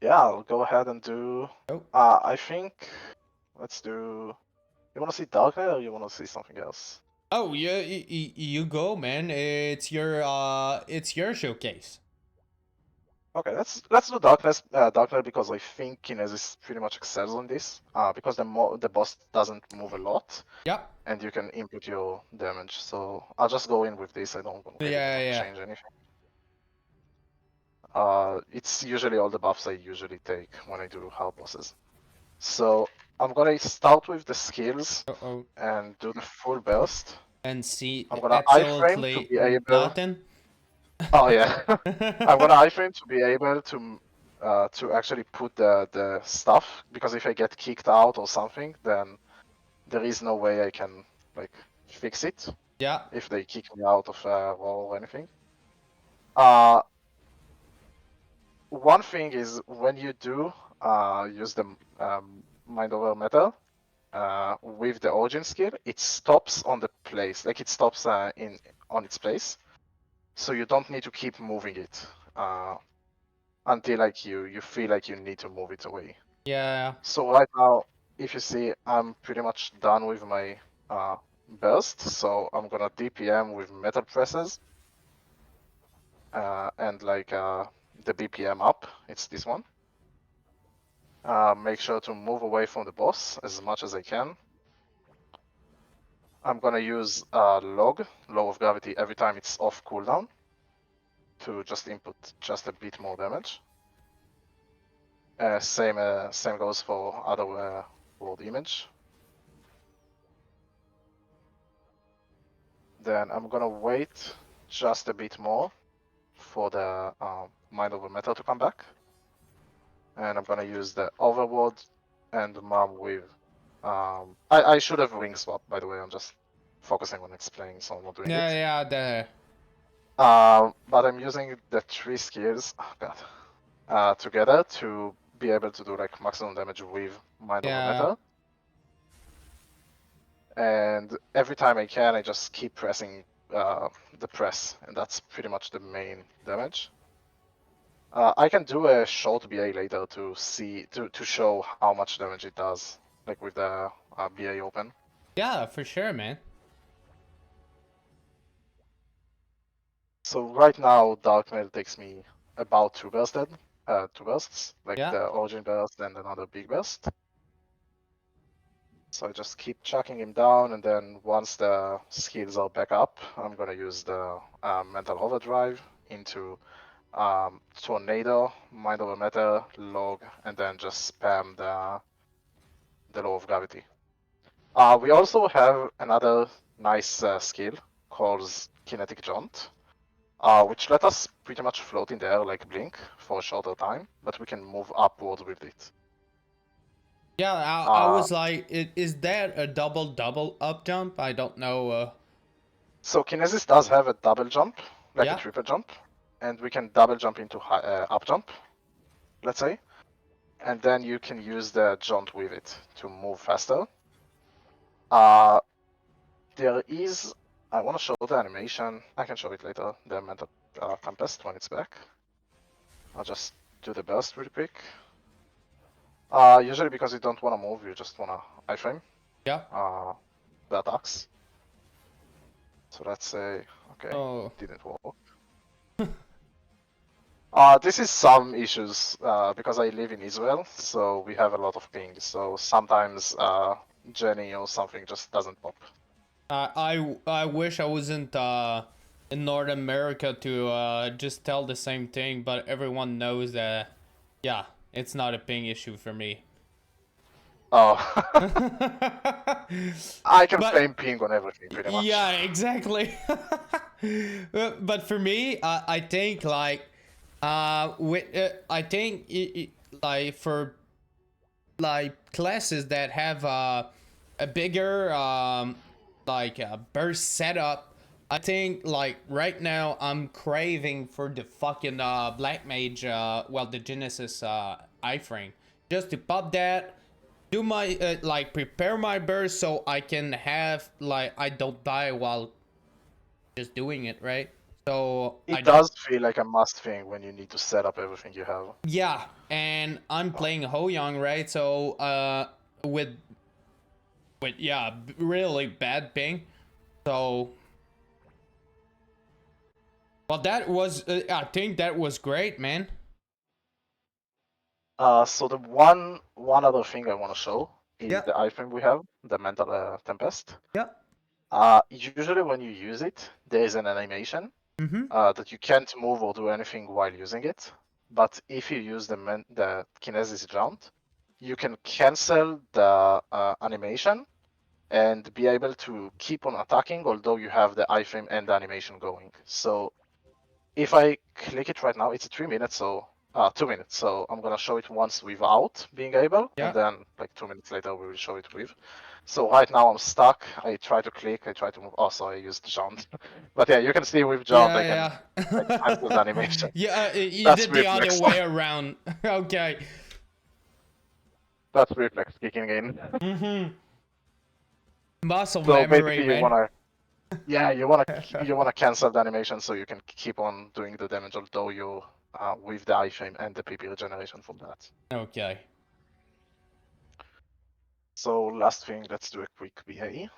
Yeah, I'll go ahead and do. Oh. I think let's do. You want to see Dark Knight or you want to see something else? Oh, yeah, you go, man. It's your showcase. Okay, let's do Darkness, Dark Knight because I think Kinesis pretty much excels on this. Because the boss doesn't move a lot, Yep. and you can input your damage. So I'll just go in with this. I don't really Yeah, want to yeah. change anything. It's usually all the buffs I usually take when I do hard bosses. So I'm gonna start with the skills Uh-oh. and do the full burst. And see I'm gonna iframe to absolutely be able. nothing. Oh yeah, I'm gonna iframe to be able to to actually put the stuff, because if I get kicked out or something, then there is no way I can like fix it Yeah. if they kick me out of role or anything. Uh, one thing is when you do use the mind over matter with the origin skill, it stops on the place, like it stops in on its place, so you don't need to keep moving it until like you feel like you need to move it away. Yeah. So right now, if you see, I'm pretty much done with my burst, so I'm gonna DPM with metal presses and like the BPM up, it's this one. Make sure to move away from the boss as much as I can. I'm gonna use log, law of gravity, every time it's off cooldown to just input just a bit more damage. Same goes for other world image. Then I'm gonna wait just a bit more for the mind over matter to come back, and I'm gonna use the overworld and mom with. I should have ring swap, by the way. I'm just focusing on explaining, so I'm not doing it. Yeah. The. But I'm using the 3 skills. Oh god. Together to be able to do like maximum damage with mind over Yeah. matter. And every time I can, I just keep pressing the press, and that's pretty much the main damage. I can do a short BA later to see to show how much damage it does, like with the BA open. Yeah, for sure, man. So right now, Dark Mail takes me about 2 bursts, like Yeah. the origin burst and another big burst. So I just keep chucking him down, and then once the skills are back up, I'm gonna use the mental overdrive into tornado, mind over matter, log, and then just spam the law of gravity. We also have another nice skill called kinetic jaunt, which let us pretty much float in the air like blink for a shorter time, but we can move upwards with it. Yeah, I was like, is that a double up jump? I don't know. So Kinesis does have a double jump, like a Yeah. triple jump, and we can double jump into up jump, let's say, and then you can use the jaunt with it to move faster. There is, I want to show the animation. I can show it later, the mental tempest when it's back. I'll just do the burst really quick. Usually because you don't want to move, you just want to iframe Yeah. the attacks. So let's say, okay, Oh. didn't work. This is some issues because I live in Israel, so we have a lot of ping. So sometimes Jenny or something just doesn't pop. I wish I wasn't in North America to just tell the same thing, but everyone knows that. Yeah, it's not a ping issue for me. Oh, I can But blame ping on everything pretty much. yeah, exactly. But for me, I think like I think like for like classes that have a bigger like burst setup, I think like right now I'm craving for the fucking black mage well, the Genesis iframe, just to pop that, do my like prepare my burst so I can have like I don't die while just doing it, right? So It does feel like a must thing when you need to set up everything you have. yeah, and I'm playing Ho Young, right? So with yeah, really bad ping. So well, that was I think that was great, man. So the one other thing I want to show is Yeah. the iframe we have, the mental tempest. Yeah. Usually when you use it, there is an animation Mm-hmm. that you can't move or do anything while using it. But if you use the kinesis jaunt, you can cancel the animation and be able to keep on attacking, although you have the iframe and the animation going. So if I click it right now, it's 3 minutes, so 2 minutes. So I'm gonna show it once without being able, Yeah. and then like 2 minutes later we will show it with. So right now I'm stuck. I try to click, I try to move. Oh, sorry, I used jaunt. But yeah, you can see with jaunt I can like Yeah. cancel the animation. Yeah, you That's did the other reflex. way around. Okay. That's reflex kicking in. Mm-hmm. Muscle So memory, basically, man. you wanna cancel the animation so you can keep on doing the damage, although you with the iframe and the PP regeneration from that. Okay. So last thing, let's do a quick BA.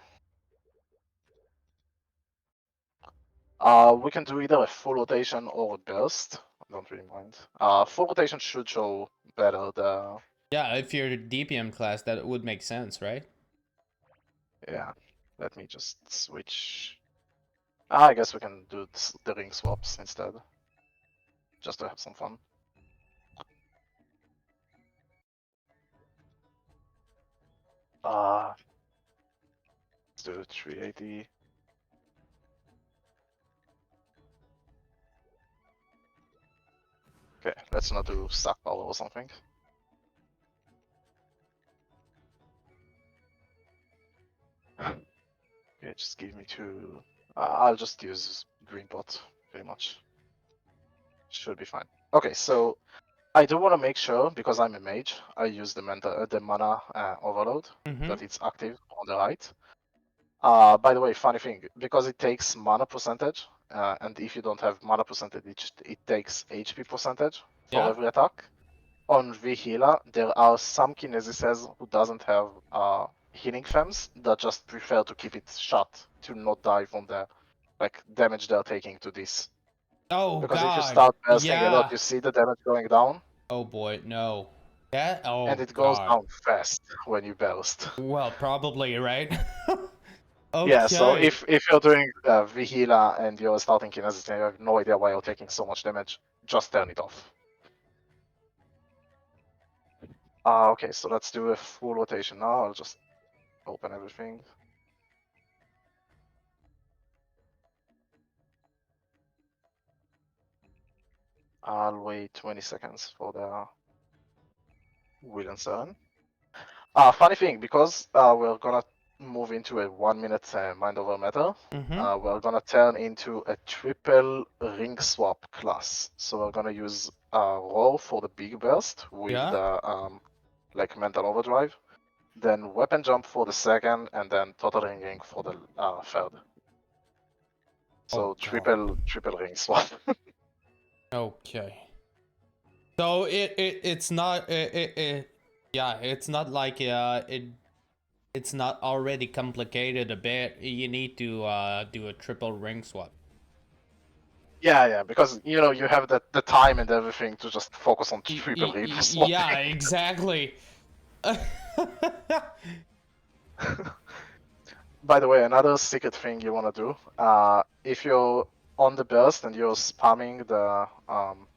We can do either a full rotation or a burst. I don't really mind. Full rotation should show better the. Yeah, if you're DPM class, that would make sense, right? Yeah, let me just switch. I guess we can do the ring swaps instead, just to have some fun. Let's do 380. Okay, let's not do suck power or something. Okay, just give me two. I'll just use green pot, pretty much. Should be fine. Okay, so I do want to make sure, because I'm a mage, I use the mana overload, Mm-hmm. that it's active on the right. By the way, funny thing, because it takes mana percentage, and if you don't have mana percentage, it takes HP percentage for Yeah. every attack. On V-Healer, there are some Kinesises who doesn't have healing femmes that just prefer to keep it shut to not die from the like damage they're taking to this. Oh Because if you god. start bursting a lot, Yeah. you see the damage going down, Oh boy, no. That. Oh and it goes god. down fast when you burst. Well, probably, right? Yeah, so Okay. if you're doing V-Healer and you're starting Kinesis and you have no idea why you're taking so much damage, just turn it off. Okay, so let's do a full rotation now. I'll just open everything. I'll wait 20 seconds for the wheel and turn. Funny thing, because we're gonna move into a 1 minute mind over matter, Mm-hmm. we're gonna turn into a triple ring swap class. So we're gonna use roll for the big burst with Yeah. the like mental overdrive, then weapon jump for the second, and then total ring for the third. Oh So god. triple ring swap. Okay. So it's not yeah, it's not like it's not already complicated a bit. You need to do a triple ring swap. Yeah, because you know you have the time and everything to just focus on triple ring Yeah, swapping. exactly. By the way, another secret thing you want to do, if you're on the burst and you're spamming the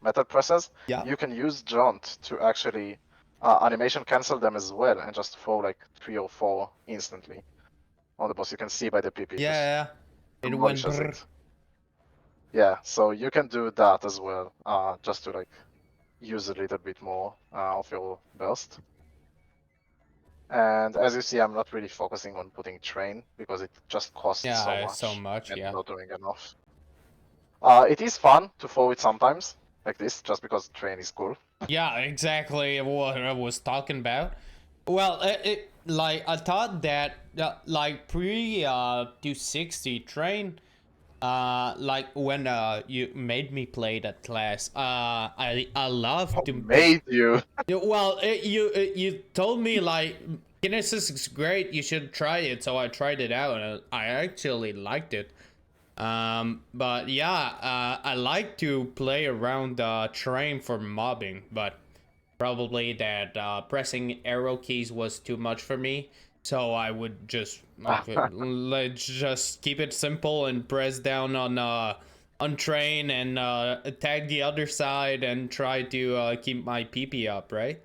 method presses, Yeah. you can use jaunt to actually animation cancel them as well and just throw like 3 or 4 instantly on the boss. You can see by the PP, just Yeah. It went demolishes brr. it. Yeah, so you can do that as well, just to like use a little bit more of your burst. And as you see, I'm not really focusing on putting train because it just costs so Yeah, so much much, and yeah. not doing enough. It is fun to throw it sometimes, like this, just because train is cool. Yeah, exactly what I was talking about. Well, like I thought that like pre 260 train, like when you made me play that class, I love to. Made you. Yeah, well, you told me like Kinesis is great. You should try it. So I tried it out, and I actually liked it. But yeah, I like to play around the terrain for mobbing, but probably that pressing arrow keys was too much for me. So I would just okay, let's just keep it simple and press down on train and attack the other side and try to keep my PP up, right?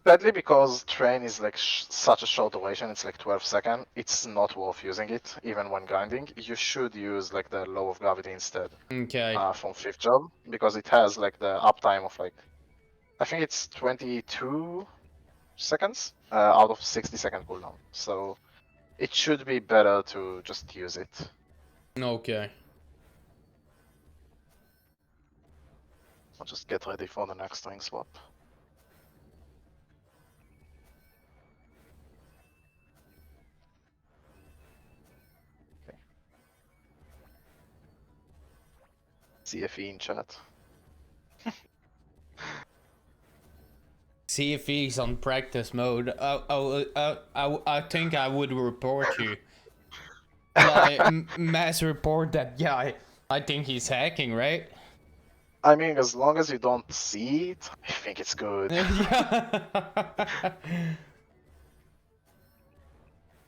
Sadly, because train is like such a short duration, it's like 12 seconds, it's not worth using it, even when grinding. You should use like the law of gravity instead Okay. from 5th job, because it has like the uptime of like I think it's 22 seconds out of 60-second cooldown. So it should be better to just use it. Okay. I'll just get ready for the next ring swap. Okay. CFE in chat. See if he's on practice mode. I think I would report you. Like, mass report that guy. I think he's hacking, right? I mean, as long as you don't see it, I think it's good. Yeah.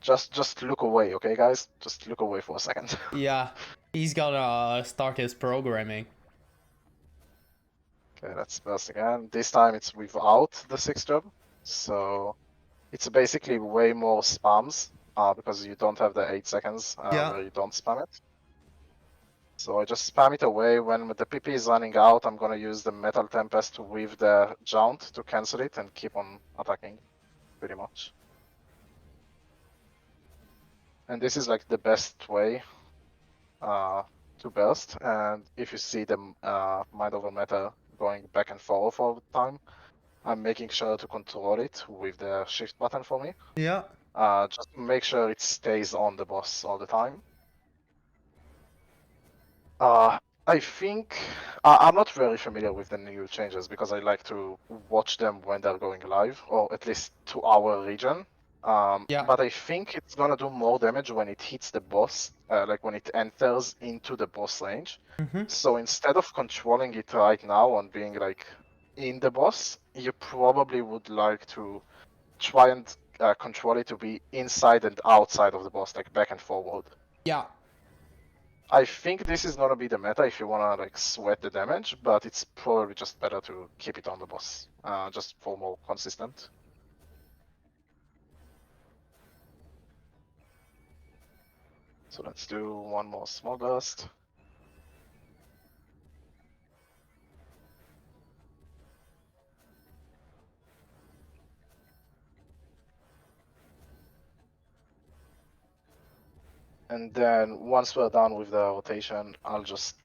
Just look away, okay, guys? Just look away for a second. Yeah. He's gonna start his programming. Okay, let's burst again. This time it's without the 6 job. So it's basically way more spams because you don't have the 8 seconds Yeah. where you don't spam it. So I just spam it away. When the PP is running out, I'm gonna use the Metal Tempest with the Jaunt to cancel it and keep on attacking, pretty much. And this is like the best way to burst. And if you see the Mind Over Matter going back and forth all the time, I'm making sure to control it with the shift button for me. Yeah. Just make sure it stays on the boss all the time. I think I'm not very familiar with the new changes because I like to watch them when they're going live, or at least to our region. Yeah. But I think it's gonna do more damage when it hits the boss, like when it enters into the boss range. Mm-hmm. So instead of controlling it right now and being like in the boss, you probably would like to try and control it to be inside and outside of the boss, like back and forward. Yeah. I think this is gonna be the meta if you wanna like sweat the damage, but it's probably just better to keep it on the boss, just for more consistent. So let's do one more small burst. And then once we're done with the rotation, I'll just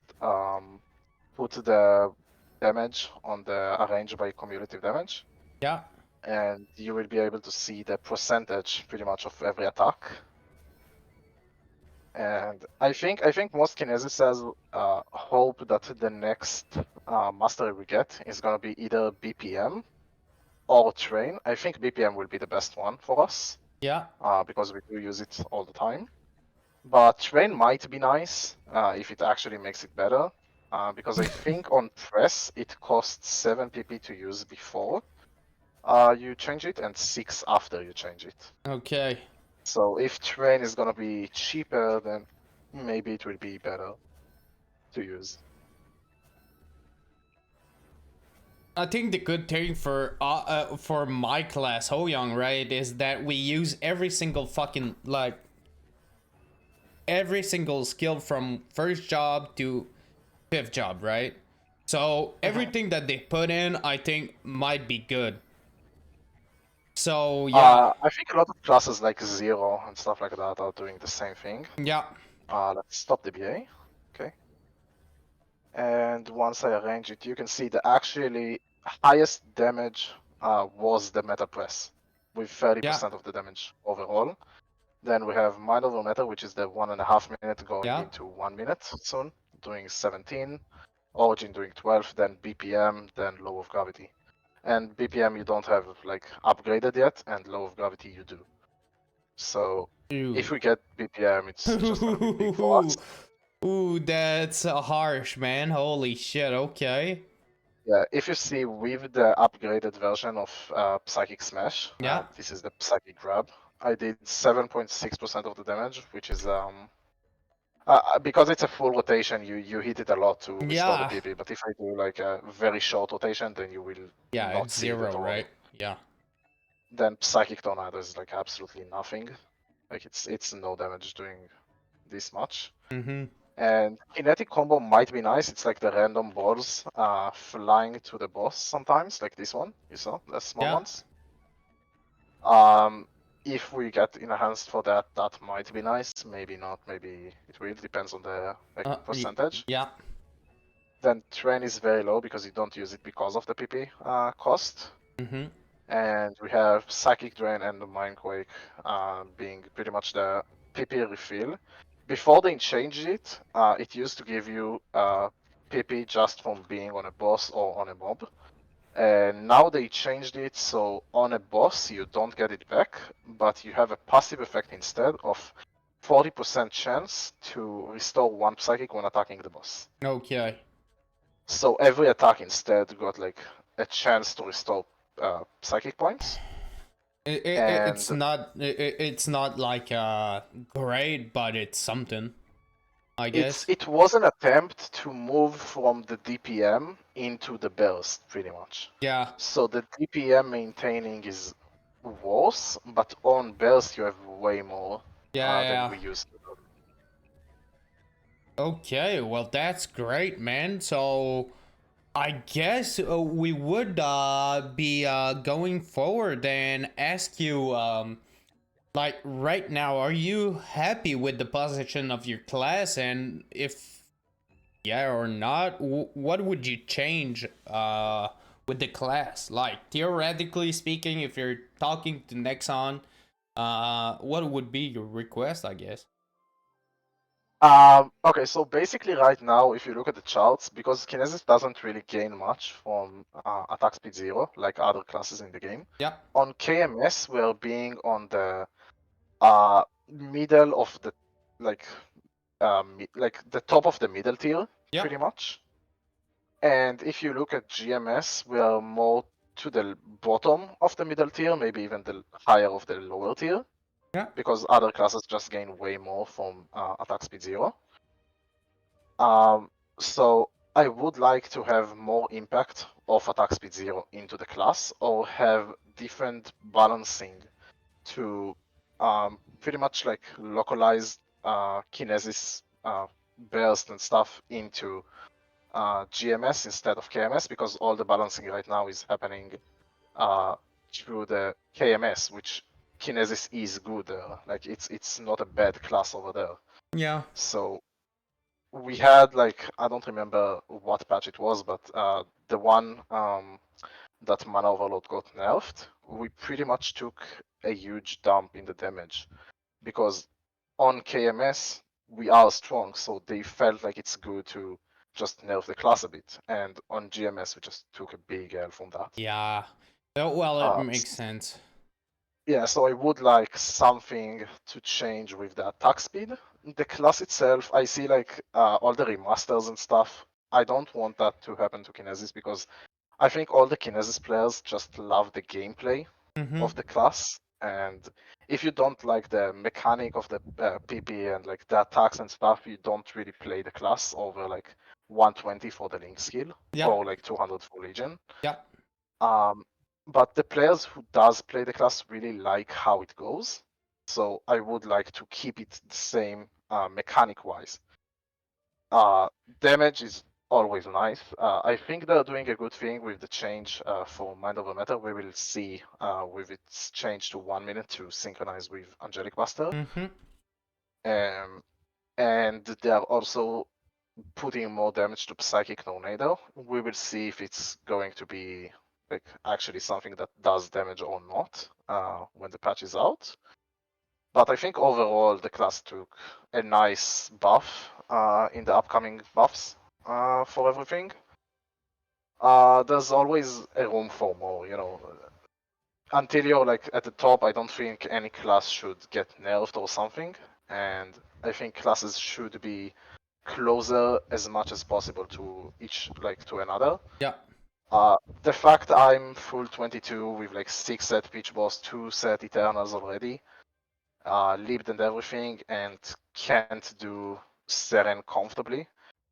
put the damage on the arrange by cumulative damage. Yeah. And you will be able to see the percentage pretty much of every attack. And I think most Kinesis has hope that the next mastery we get is gonna be either BPM or Train. I think BPM will be the best one for us Yeah. because we do use it all the time. But Train might be nice if it actually makes it better. Because I think on press it costs 7 PP to use before you change it and 6 after you change it. Okay. So if Train is gonna be cheaper, then maybe it will be better to use. I think the good thing for my class, Ho Young, right, is that we use every single fucking like every single skill from first job to fifth job, right? So everything that they put in, I think might be good. So yeah, I think a lot of classes like Zero and stuff like that are doing the same thing. yeah, Let's stop the BA. Okay. And once I arrange it, you can see the actually highest damage was the meta press with 30% of the damage overall. Then we have Mind Over Matter, which is the 1.5 minute going yeah. into 1 minute soon, doing 17. Origin doing 12, then BPM, then Law of Gravity. And BPM you don't have like upgraded yet, and Law of Gravity you do. So Ooh. if we get BPM, it's just gonna be big for us. Ooh, that's harsh, man. Holy shit. Okay. Yeah, if you see with the upgraded version of Psychic Smash, Yeah. this is the Psychic Grab. I did 7.6% of the damage, which is because it's a full rotation, you hit it a lot to restore the Yeah. PP. But if I do like a very short rotation, then you will Yeah, not it's see it at 0, all. right? Yeah. Then Psychic Tornado is like absolutely nothing. Like it's no damage doing this much. Mm-hmm. And kinetic combo might be nice. It's like the random balls flying to the boss sometimes, like this one. You saw the small Yeah. ones. If we get enhanced for that, that might be nice. Maybe not. Maybe it will. Depends on the percentage. Yeah. Then train is very low because you don't use it because of the PP cost. Mm-hmm. And we have Psychic Drain and the Mindquake being pretty much the PP refill. Before they changed it, it used to give you PP just from being on a boss or on a mob. And now they changed it so on a boss you don't get it back, but you have a passive effect instead of 40% chance to restore one psychic when attacking the boss. Okay. So every attack instead got like a chance to restore psychic points. It's And not it's not like great, but it's something, I guess. it was an attempt to move from the DPM into the burst, pretty much. Yeah. So the DPM maintaining is worse, but on burst you have way more Yeah. than Yeah. we used to. Okay. Well, that's great, man. So I guess we would be going forward and ask you like right now, are you happy with the position of your class, and if yeah or not, what would you change with the class? Like theoretically speaking, if you're talking to Nexon, what would be your request, I guess? Okay, so basically right now, if you look at the charts, because Kinesis doesn't really gain much from attack speed 0, like other classes in the game, Yeah. on KMS we're being on the middle of the, like the top of the middle tier, Yeah. pretty much. And if you look at GMS, we are more to the bottom of the middle tier, maybe even the higher of the lower tier, Yeah. because other classes just gain way more from attack speed 0. So I would like to have more impact of attack speed 0 into the class, or have different balancing to pretty much like localize Kinesis burst and stuff into GMS instead of KMS, because all the balancing right now is happening through the KMS, which Kinesis is good. Like it's not a bad class over there. Yeah. So we had, like, I don't remember what patch it was, but the one that Mana Overload got nerfed, we pretty much took a huge dump in the damage, because on KMS we are strong, so they felt like it's good to just nerf the class a bit, and on GMS we just took a big L from that. Yeah. Well, it Uh, makes sense. yeah, so I would like something to change with the attack speed. The class itself, I see like all the remasters and stuff. I don't want that to happen to Kinesis, because I think all the Kinesis players just love the gameplay Mm-hmm. of the class. And if you don't like the mechanic of the PP and like the attacks and stuff, you don't really play the class over like 120 for the Link skill, Yeah. or like 200 for Legion. Yeah. Um, but the players who does play the class really like how it goes. So I would like to keep it the same mechanic wise. Damage is always nice. I think they're doing a good thing with the change for Mind Over Matter. We will see with its change to 1 minute to synchronize with Angelic Buster. Mm-hmm. And they are also putting more damage to Psychic Tornado. We will see if it's going to be like actually something that does damage or not when the patch is out. But I think overall the class took a nice buff in the upcoming buffs for everything. There's always a room for more, you know. Until you're like at the top, I don't think any class should get nerfed or something. And I think classes should be closer as much as possible to each, like to another. Yeah. The fact I'm full 22 with like 6 set Peach Boss, 2 set Eternals already, lived and everything, and can't do Seren comfortably.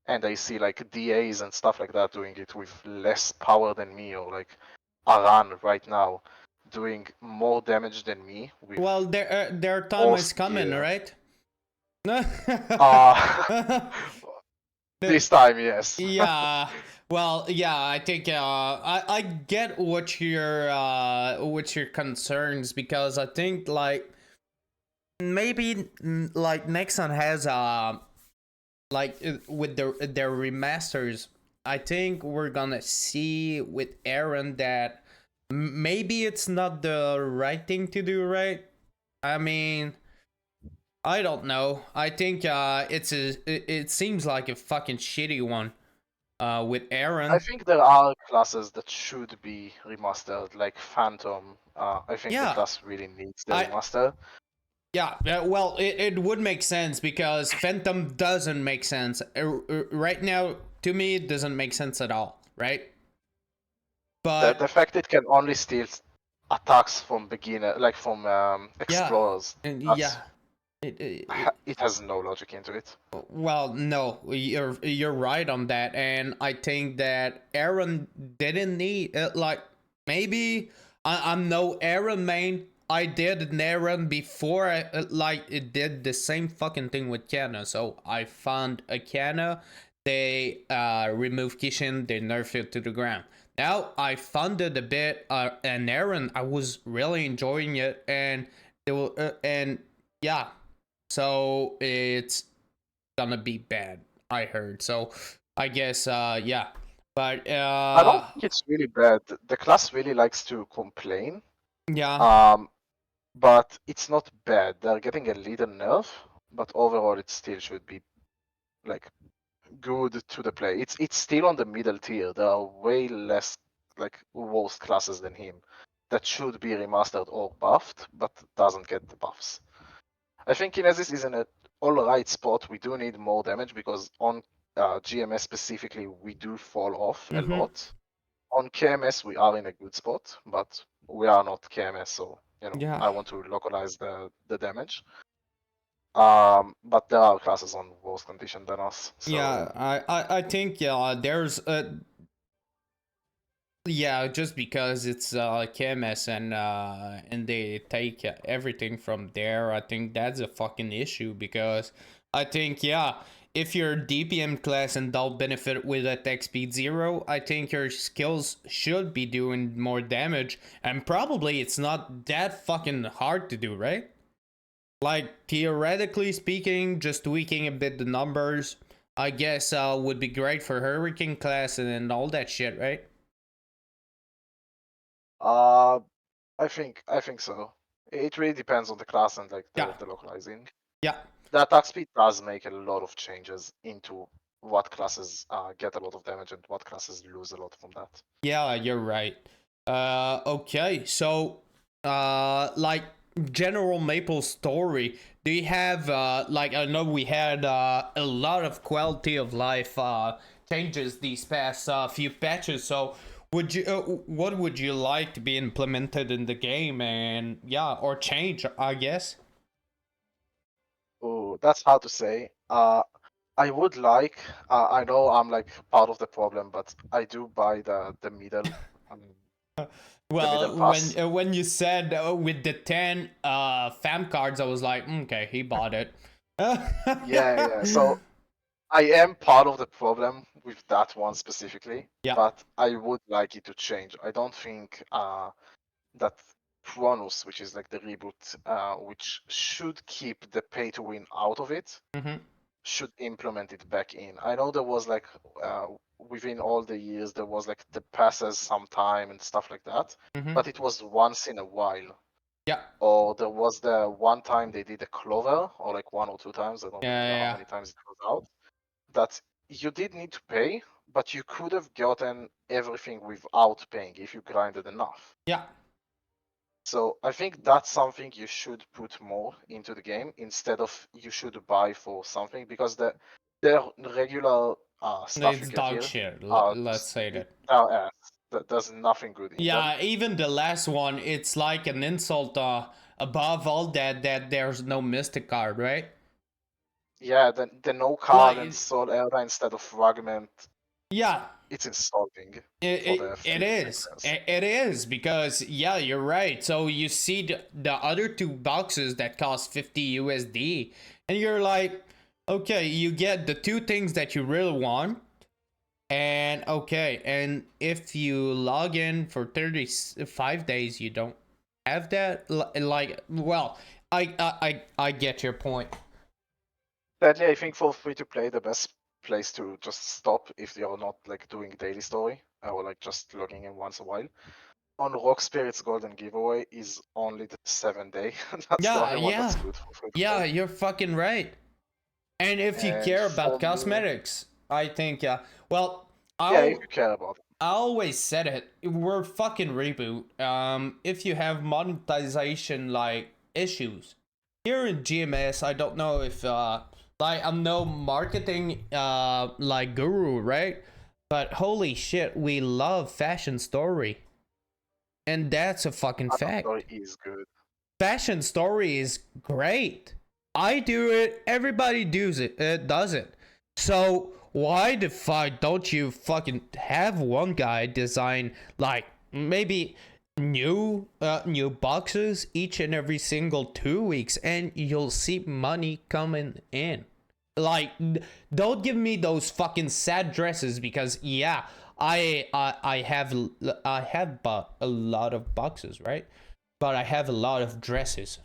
And I see like DAs and stuff like that doing it with less power than me, or like Aran right now doing more damage than me with Well, their time is most coming, gear. right? Uh, The- this time, yes. yeah. Well, yeah, I think I get what your concerns, because I think like maybe like Nexon has like with their remasters, I think we're gonna see with Aaron that maybe it's not the right thing to do, right? I mean, I don't know. I think it seems like a fucking shitty one with I Aaron. think there are classes that should be remastered, like Phantom. I think the Yeah. class really needs the I remaster. Yeah, well, it would make sense because Phantom doesn't make sense. Right now, to me, it doesn't make sense at all, right? The But fact it can only steal attacks from beginner, like from yeah, explorers, and that's yeah, it, it has no logic into it. well, no, you're right on that, and I think that Aaron didn't need like maybe I'm no Aaron main. I did an Aaron before I like it did the same fucking thing with Kana. So I found a Kana, they removed Kishin, they nerfed it to the ground. Now I funded a bit an Aaron. I was really enjoying it, and it will and yeah, so it's gonna be bad, I heard. So I guess yeah. But I don't think it's really bad. The class really likes to complain, yeah. um, but it's not bad. They're getting a little nerf, but overall it still should be like good to the play. It's still on the middle tier. There are way less like worse classes than him that should be remastered or buffed, but doesn't get the buffs. I think Kinesis is in an alright spot. We do need more damage because on GMS specifically, we do fall off a Mm-hmm. lot. On KMS, we are in a good spot, but we are not KMS, so Yeah. I want to localize the damage. But there are classes on worse condition than us, Yeah, so I think there's yeah, just because it's KMS and they take everything from there, I think that's a fucking issue, because I think yeah, if you're DPM class and don't benefit with attack speed 0, I think your skills should be doing more damage, and probably it's not that fucking hard to do, right? Like theoretically speaking, just tweaking a bit the numbers, I guess would be great for Hurricane class and all that shit, right? uh, I think so. It really depends on the class and like Yeah, the localizing. yeah. The attack speed does make a lot of changes into what classes get a lot of damage and what classes lose a lot from that. Yeah, you're right. Okay, so like general Maple story, do you have like I know we had a lot of quality of life changes these past few patches. So what would you like to be implemented in the game, and yeah, or change, I guess? Oh, that's hard to say. I would like. I know I'm like part of the problem, but I do buy um, the middle Well, pass. when you said with the 10 fam cards, I was like, okay, he bought it. Yeah, yeah. So I am part of the problem with that one specifically, Yeah. but I would like it to change. I don't think that Chronos, which is like the reboot, which should keep the pay to win out of it, Mm-hmm. should implement it back in. I know there was like within all the years there was like the passes sometime and stuff like that, Mm-hmm. but it was once in a while. Yeah. Or there was the one time they did a clover, or like one or two times, I don't Yeah. remember how Yeah. many times it was out, that you did need to pay, but you could have gotten everything without paying if you grinded enough. Yeah. So I think that's something you should put more into the game instead of you should buy for something, because the regular stuff you It's get dog here shit. are Let's just say that. ass. There's nothing good in them. Yeah, even the last one, it's like an insult. Above all that there's no mystic card, right? Yeah, the no card and Like, Soul Elder instead of Fragment, yeah, it's insulting It, for it, the it free to play is. players. It is, because yeah, you're right. So you see the other two boxes that cost 50 USD. and you're like, okay, you get the two things that you really want. And okay, and if you log in for 35 days, you don't have that. Like, well, I get your point. Sadly, I think for free to play, the best place to just stop if you're not like doing daily story or like just logging in once a while. On Rock Spirit's Golden Giveaway is only the 7 day. That's the Yeah, only one that's yeah, good for free to yeah. play. You're fucking right. And if you And care about for me, cosmetics, I think, yeah. Well, yeah, if I'll you care about it. I always said it. We're fucking reboot. If you have monetization like issues here in GMS, I don't know if like I'm no marketing like guru, right? But holy shit, we love Fashion Story, and that's a fucking Battle Story fact. is good. Fashion Story is great. I do it. Everybody does it. Does it. So why the fuck don't you fucking have one guy design like maybe new boxes each and every single 2 weeks, and you'll see money coming in. Like, don't give me those fucking sad dresses because yeah, I have bought a lot of boxes, right? But I have a lot of dresses.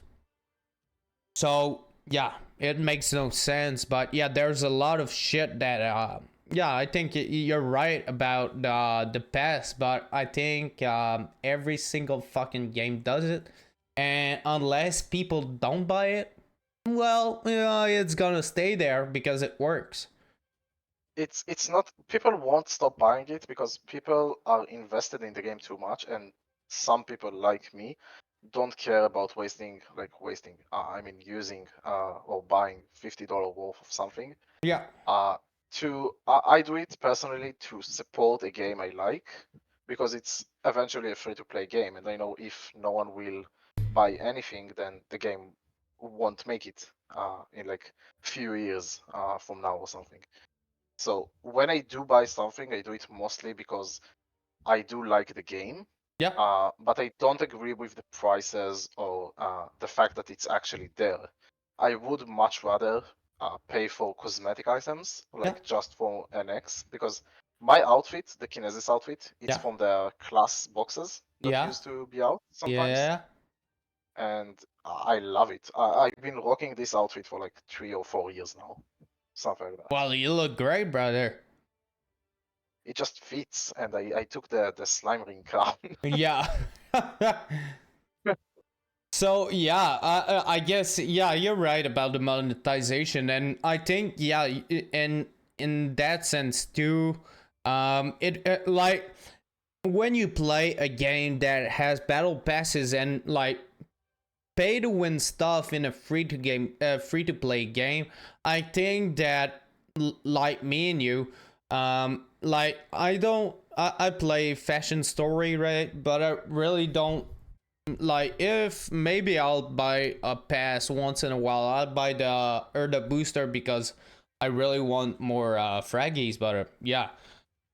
So yeah, it makes no sense. But yeah, there's a lot of shit that yeah, I think you're right about the past, but I think every single fucking game does it, and unless people don't buy it, well, yeah, it's gonna stay there because it works. It's not, people won't stop buying it because people are invested in the game too much, and some people like me don't care about I mean using or buying $50 worth of something. Yeah, Uh, I do it personally to support a game I like because it's eventually a free-to-play game, and I know if no one will buy anything, then the game won't make it in like few years from now or something. So when I do buy something, I do it mostly because I do like the game, yeah, but I don't agree with the prices or the fact that it's actually there. I would much rather pay for cosmetic items, yeah, like just for NX, because my outfit, the Kinesis outfit, it's yeah, from the class boxes that yeah, used to be out sometimes, yeah. and I love it. I've been rocking this outfit for like 3 or 4 years now, something like that. Well, you look great, brother. It just fits, and I took the slime ring crown. Yeah. So yeah, I guess yeah, you're right about the monetization, and I think yeah, in that sense too, it like when you play a game that has battle passes and like pay to win stuff in a free to play game, I think that like me and you, like I play Fashion Story, right? But I really don't like, if maybe I'll buy a pass once in a while. I'll buy the booster because I really want more fraggies. But yeah,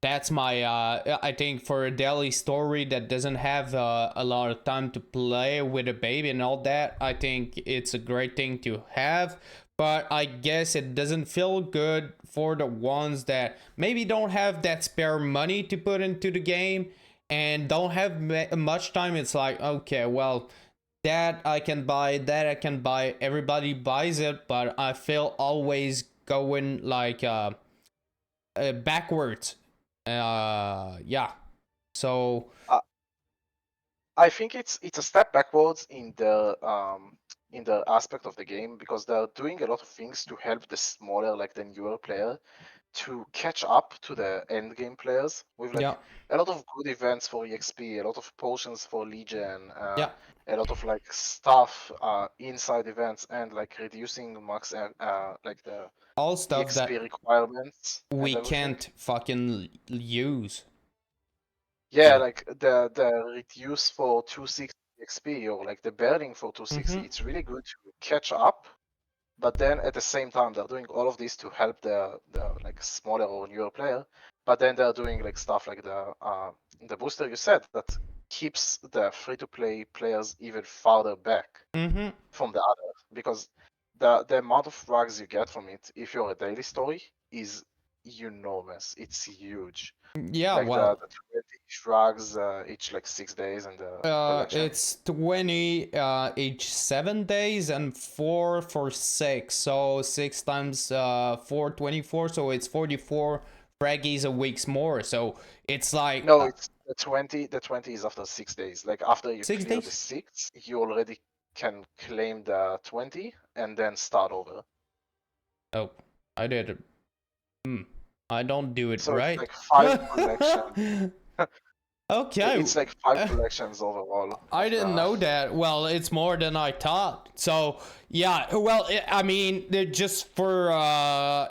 that's my I think for a daily story that doesn't have a lot of time to play with a baby and all that, I think it's a great thing to have. But I guess it doesn't feel good for the ones that maybe don't have that spare money to put into the game and don't have much time. It's like, okay, well, that I can buy, that I can buy, everybody buys it, but I feel always going like backwards. Yeah. So Uh, I think it's a step backwards in the aspect of the game because they're doing a lot of things to help the smaller, like the newer player, to catch up to the end game players with yeah, like a lot of good events for EXP, a lot of potions for Legion, yeah, a lot of like stuff inside events, and like reducing max like the all stuff EXP that requirements and we everything. can't fucking use. Yeah, Yeah. like the reduce for 260 XP or like the burning for 260, Mm-hmm. it's really good to catch up. But then at the same time, they're doing all of this to help the like smaller or newer player. But then they're doing like stuff like the booster you said that keeps the free to play players even farther back Mm-hmm. from the other because the amount of frags you get from it, if you're a daily story, is enormous. It's huge. Yeah, Like well, the 20 frags each like 6 days in the collection. it's 20 each 7 days and 4 for 6. So 6 times 4, 24. So it's 44 fraggies a week more. So it's like No, it's the 20. The 20 is after 6 days. Like after you 6 clear the days. 6, you already can claim the 20 and then start over. Oh, I did it. I don't do it So it's right. like 5 collections. Okay. It's like 5 collections overall I of didn't the. know that. Well, it's more than I thought. So yeah, well, I mean, just for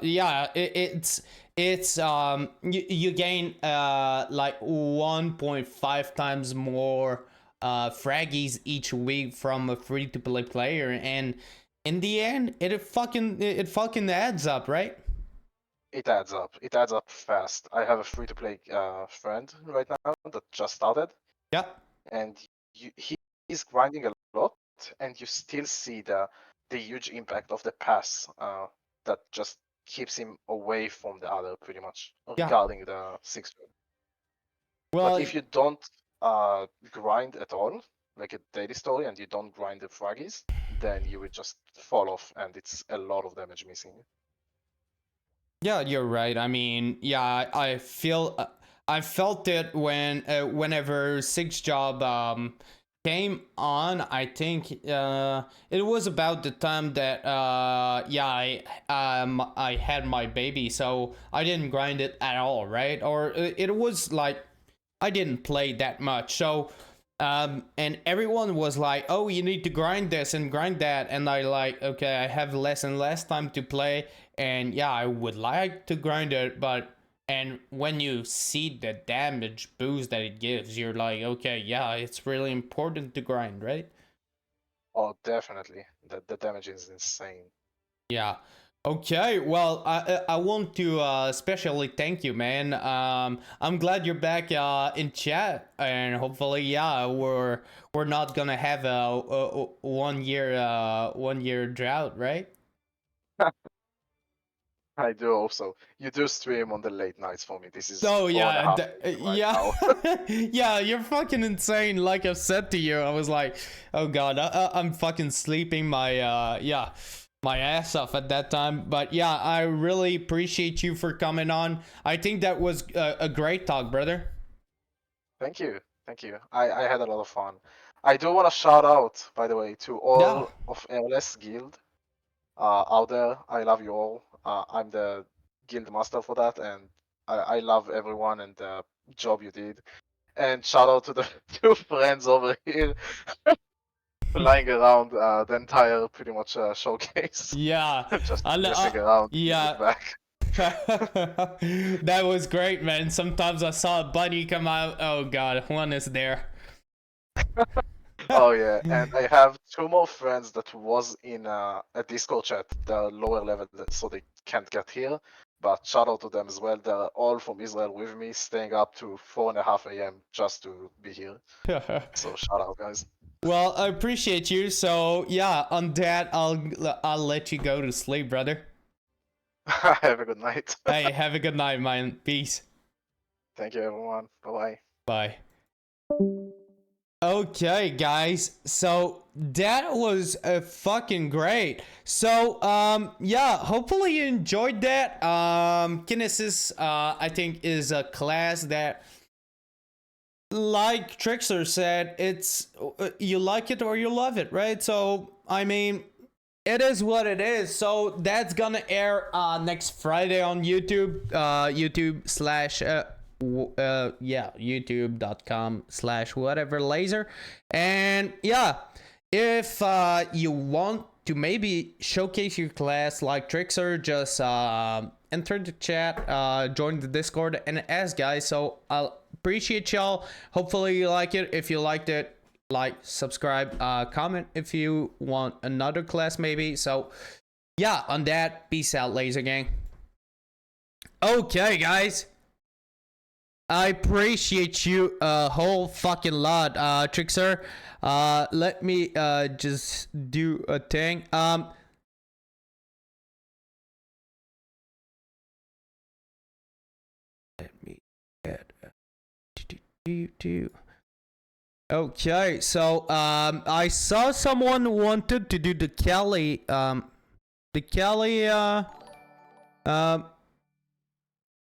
yeah, it's you gain like 1.5 times more fraggies each week from a free to play player, and in the end, it fucking adds up, right? It adds up. It adds up fast. I have a free-to-play friend right now that just started, Yeah. and he's grinding a lot, and you still see the huge impact of the pass that just keeps him away from the other, pretty much, Yeah. regarding the 6. But Well, if you don't grind at all, like a daily story, and you don't grind the fraggies, then you would just fall off, and it's a lot of damage missing. yeah, you're right. I mean, yeah, I felt it whenever Six Job came on. I think it was about the time that yeah, I had my baby, so I didn't grind it at all, right? Or it was like I didn't play that much. So and everyone was like, "Oh, you need to grind this and grind that," and I like, okay, I have less and less time to play, and yeah, I would like to grind it, but and when you see the damage boost that it gives, you're like, okay, yeah, it's really important to grind, right? Oh, definitely. The damage is insane. Yeah. Okay. Well, I want to especially thank you, man. I'm glad you're back in chat, and hopefully, yeah, we're not gonna have a 1 year drought, right? I do also. You do stream on the late nights for me. This is Oh four and a yeah, half a.m. right yeah, now. yeah. You're fucking insane. Like I said to you, I was like, oh god, I'm fucking sleeping my yeah, my ass off at that time. But yeah, I really appreciate you for coming on. I think that was a great talk, brother. Thank you. Thank you. I had a lot of fun. I do want to shout out, by the way, to Yeah, all of MLS Guild out there. I love you all. I'm the guild master for that, and I love everyone and the job you did. And shout out to the 2 friends over here flying around the entire pretty much showcase, yeah, just I, messing around in the yeah. back. That was great, man. Sometimes I saw a bunny come out. Oh god, one is there. Oh yeah, and I have 2 more friends that was in a Discord chat, the lower level, so they can't get here. But shout out to them as well. They're all from Israel with me, staying up to 4:30 a.m. just to be here. So shout out, guys. Well, I appreciate you. So yeah, on that, I'll let you go to sleep, brother. Have a good night. Hey, have a good night, man. Peace. Thank you, everyone. Bye bye. Bye. Okay, guys. So that was fucking great. So yeah, hopefully you enjoyed that. Kinesis I think is a class that, like Trickster said, it's you like it or you love it, right? So I mean, it is what it is. So that's gonna air next Friday on YouTube. YouTube slash yeah, youtube.com/ whatever laser. And yeah, if you want to maybe showcase your class like Trickster, just enter the chat, join the Discord, and ask, guys. So I'll appreciate y'all. Hopefully you like it. If you liked it, like, subscribe, comment if you want another class maybe. So yeah, on that, peace out, laser gang. Okay, guys, I appreciate you a whole fucking lot, Trickster. Let me just do a thing. Let me get okay, so I saw someone wanted to do the Kelly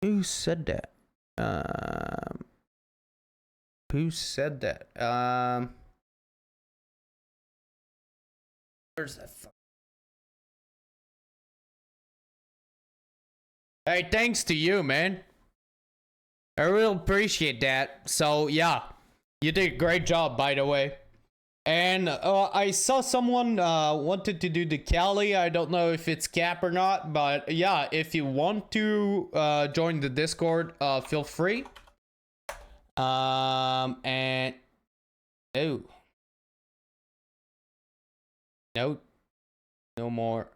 who said that? Who said that? Where's that? Hey, thanks to you, man. I really appreciate that. So yeah, you did a great job, by the way. And I saw someone wanted to do the Cali. I don't know if it's cap or not, but yeah, if you want to join the Discord, feel free. And oh, no, no more.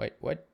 Wait, what?